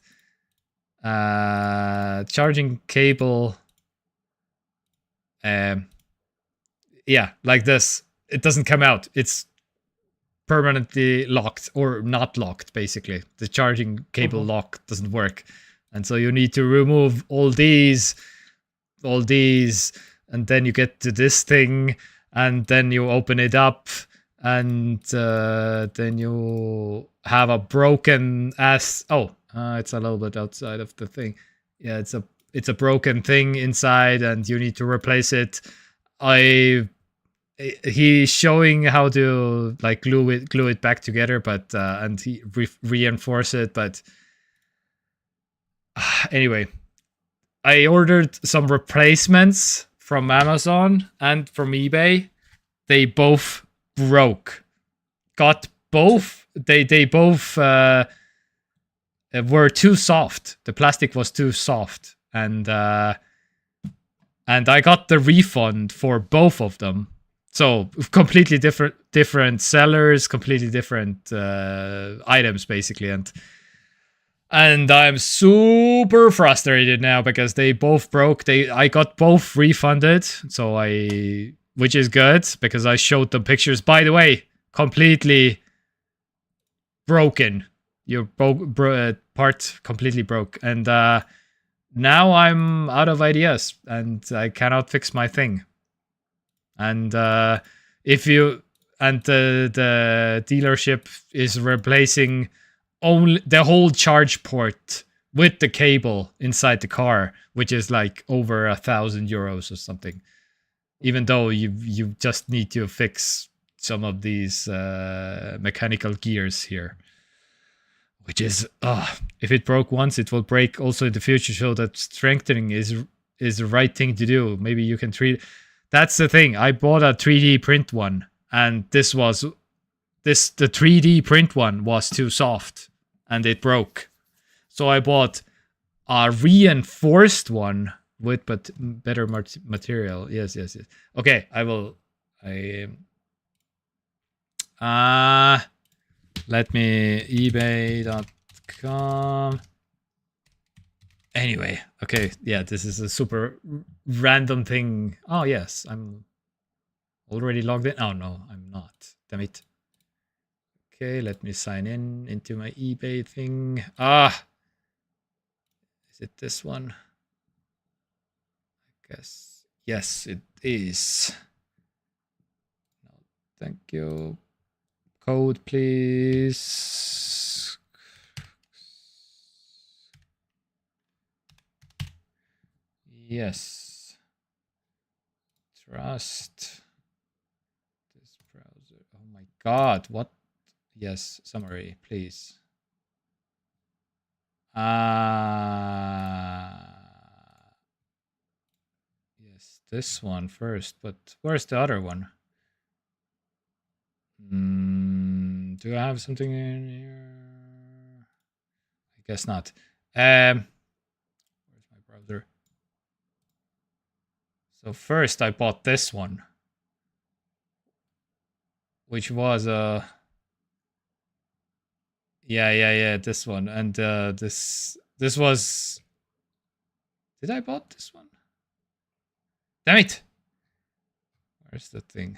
charging cable, yeah, like this, it doesn't come out. It's permanently locked or not locked. Basically, the charging cable lock doesn't work, and so you need to remove all these, and then you get to this thing, and then you open it up, and then you have a broken ass. It's a little bit outside of the thing. Yeah, it's a broken thing inside, and you need to replace it. He's showing how to like glue it back together, but and he reinforce it. But anyway, I ordered some replacements from Amazon and from eBay. They both broke. Got both. They both were too soft. The plastic was too soft, and I got the refund for both of them. So completely different sellers, completely different items, basically, and I'm super frustrated now because they both broke. I got both refunded, which is good because I showed them pictures. By the way, completely broken. Your part completely broke, and now I'm out of ideas and I cannot fix my thing. And the dealership is replacing only the whole charge port with the cable inside the car, which is like over €1,000 or something. Even though you just need to fix some of these mechanical gears here, which is if it broke once, it will break also in the future. So that strengthening is the right thing to do. Maybe you can treat. That's the thing. I bought a 3D print one, and the 3D print one was too soft, and it broke. So I bought a reinforced one with better material. Yes. Okay, let me ebay.com. Anyway, okay, yeah, this is a super random thing. Oh, yes, I'm already logged in. Oh, no, I'm not. Damn it. Okay, let me sign into my eBay thing. Is it this one? I guess. Yes, it is. No, thank you. Code, please. Yes. Trust this browser. Oh God, what? Yes, summary, please. Yes, this one first, but where's the other one? Do I have something in here? I guess not. Where's my browser? So first I bought this one, which was yeah, this one, and this was. Did I bought this one? Damn it! Where's the thing?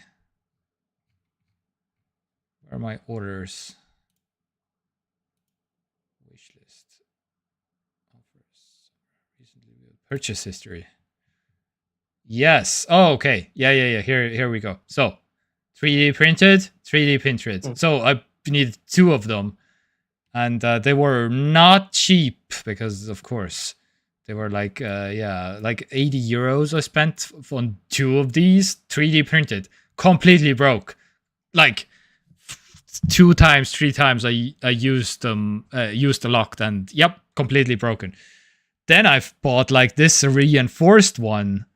Where are my orders? Wish list. Offers. Recently purchase history. Yes. Oh, okay. Yeah. Here we go. So, 3D printed, 3D printed. So I need 2 of them, and they were not cheap because, of course, they were like like 80 euros I spent on 2 of these 3D printed. Completely broke. Like 2 times, 3 times I used them, used the lock, and yep, completely broken. Then I've bought like this reinforced one,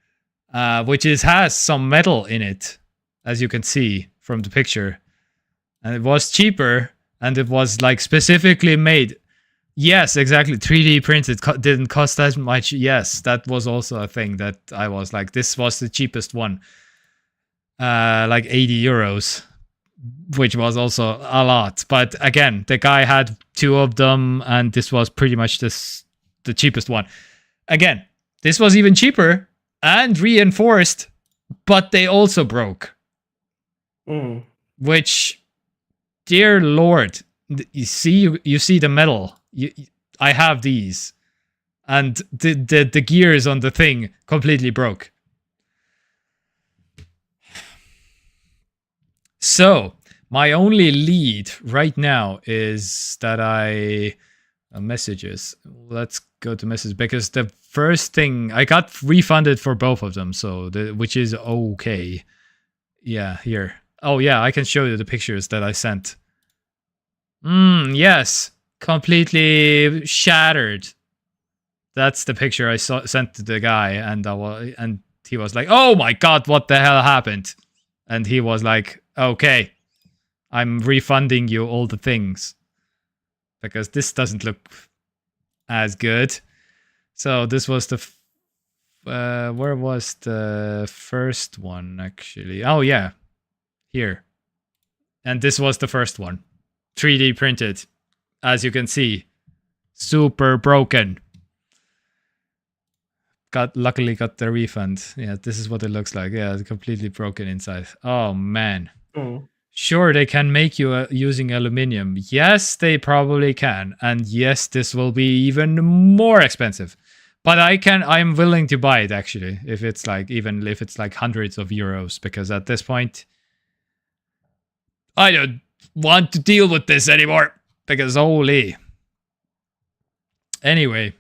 which has some metal in it, as you can see from the picture, and it was cheaper, and it was like specifically made. Yes, exactly. 3D printed didn't cost that much. Yes, that was also a thing that I was like, this was the cheapest one, like 80 euros. Which was also a lot, but again, the guy had 2 of them, and this was pretty much the cheapest one. Again, this was even cheaper and reinforced, but they also broke. Which, dear Lord, you see the metal. I have these, and the gears on the thing completely broke. So, my only lead right now is that messages. Let's go to messages, because the first thing I got refunded for both of them, so which is okay. Yeah, here. Oh yeah, I can show you the pictures that I sent. Yes, completely shattered. That's the picture I sent to the guy, and he was like, "Oh my God, what the hell happened?" And he was like, "Okay, I'm refunding you all the things, because this doesn't look as good." So this was the where was the first one actually? Oh yeah, here. And this was the first one, 3D printed, as you can see, super broken. Luckily got the refund. Yeah, this is what it looks like. Yeah, it's completely broken inside. Oh man. Sure, they can make you using aluminium. Yes, they probably can. And yes, this will be even more expensive. But I'm willing to buy it actually, if it's like, even if it's like hundreds of euros, because at this point, I don't want to deal with this anymore, because holy. Anyway,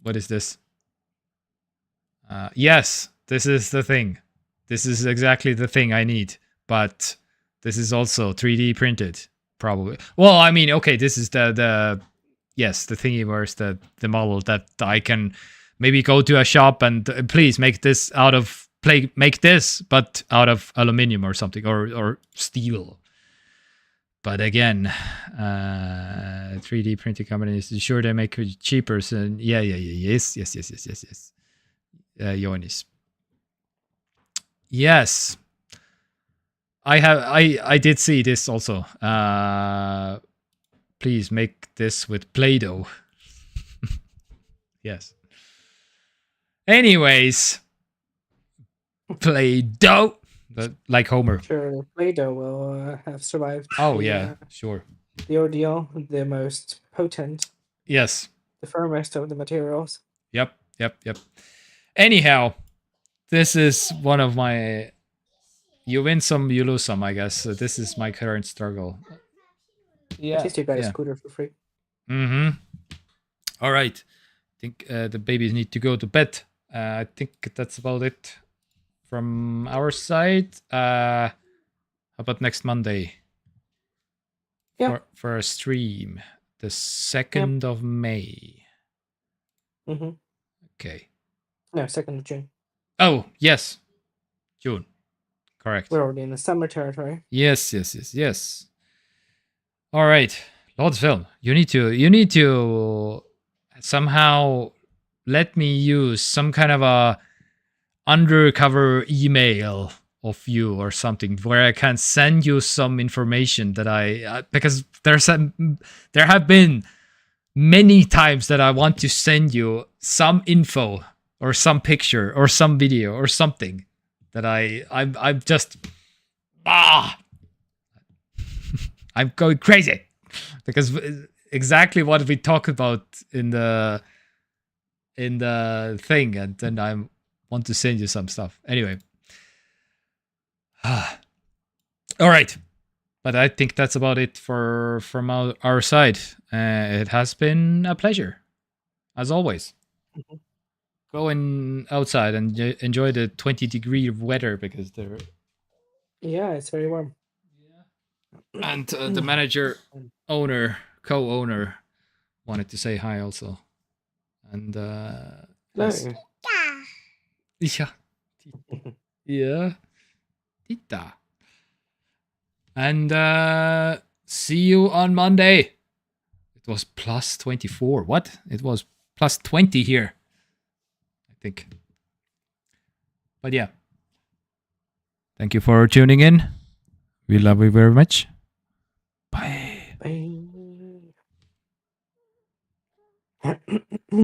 what is this? Yes, this is the thing. This is exactly the thing I need, but this is also 3D printed, probably. Well, I mean, okay, this is the thingy where's the model that I can maybe go to a shop and please make this but out of aluminium or something, or steel. But again, 3D printing companies, sure they make it cheaper. So yes. Jony's. Yes. I did see this also. Please make this with Play-Doh. Yes. Anyways. Play-Doh. Like Homer. Sure, Play-Doh will have survived. Oh, yeah, sure. The ordeal, the most potent. Yes. The firmest of the materials. Yep. Anyhow, this is one of my... You win some, you lose some, I guess. So this is my current struggle. Yeah. At least you got a scooter for free. All right. I think the babies need to go to bed. I think that's about it from our side. How about next Monday? Yeah. for a stream, the 2nd of May. Mm-hmm. Okay. No, 2nd of June. Oh yes, June. Correct. We're already in the summer territory. Yes. All right, Lord Film. You need to somehow let me use some kind of a undercover email of you or something where I can send you some information that because there have been many times that I want to send you some info or some picture or some video or something that I'm just I'm going crazy because exactly what we talked about in the thing, and then I want to send you some stuff. Anyway. All right. But I think that's about it from our side. It has been a pleasure, as always. Mm-hmm. Go outside and enjoy the 20-degree weather because they're... Yeah, it's very warm. And the manager, co-owner, wanted to say hi also. And yes. Yeah. Yeah. Tita. And see you on Monday. It was plus 24. What? It was plus 20 here, I think. But yeah. Thank you for tuning in. We love you very much. Bye. Bye.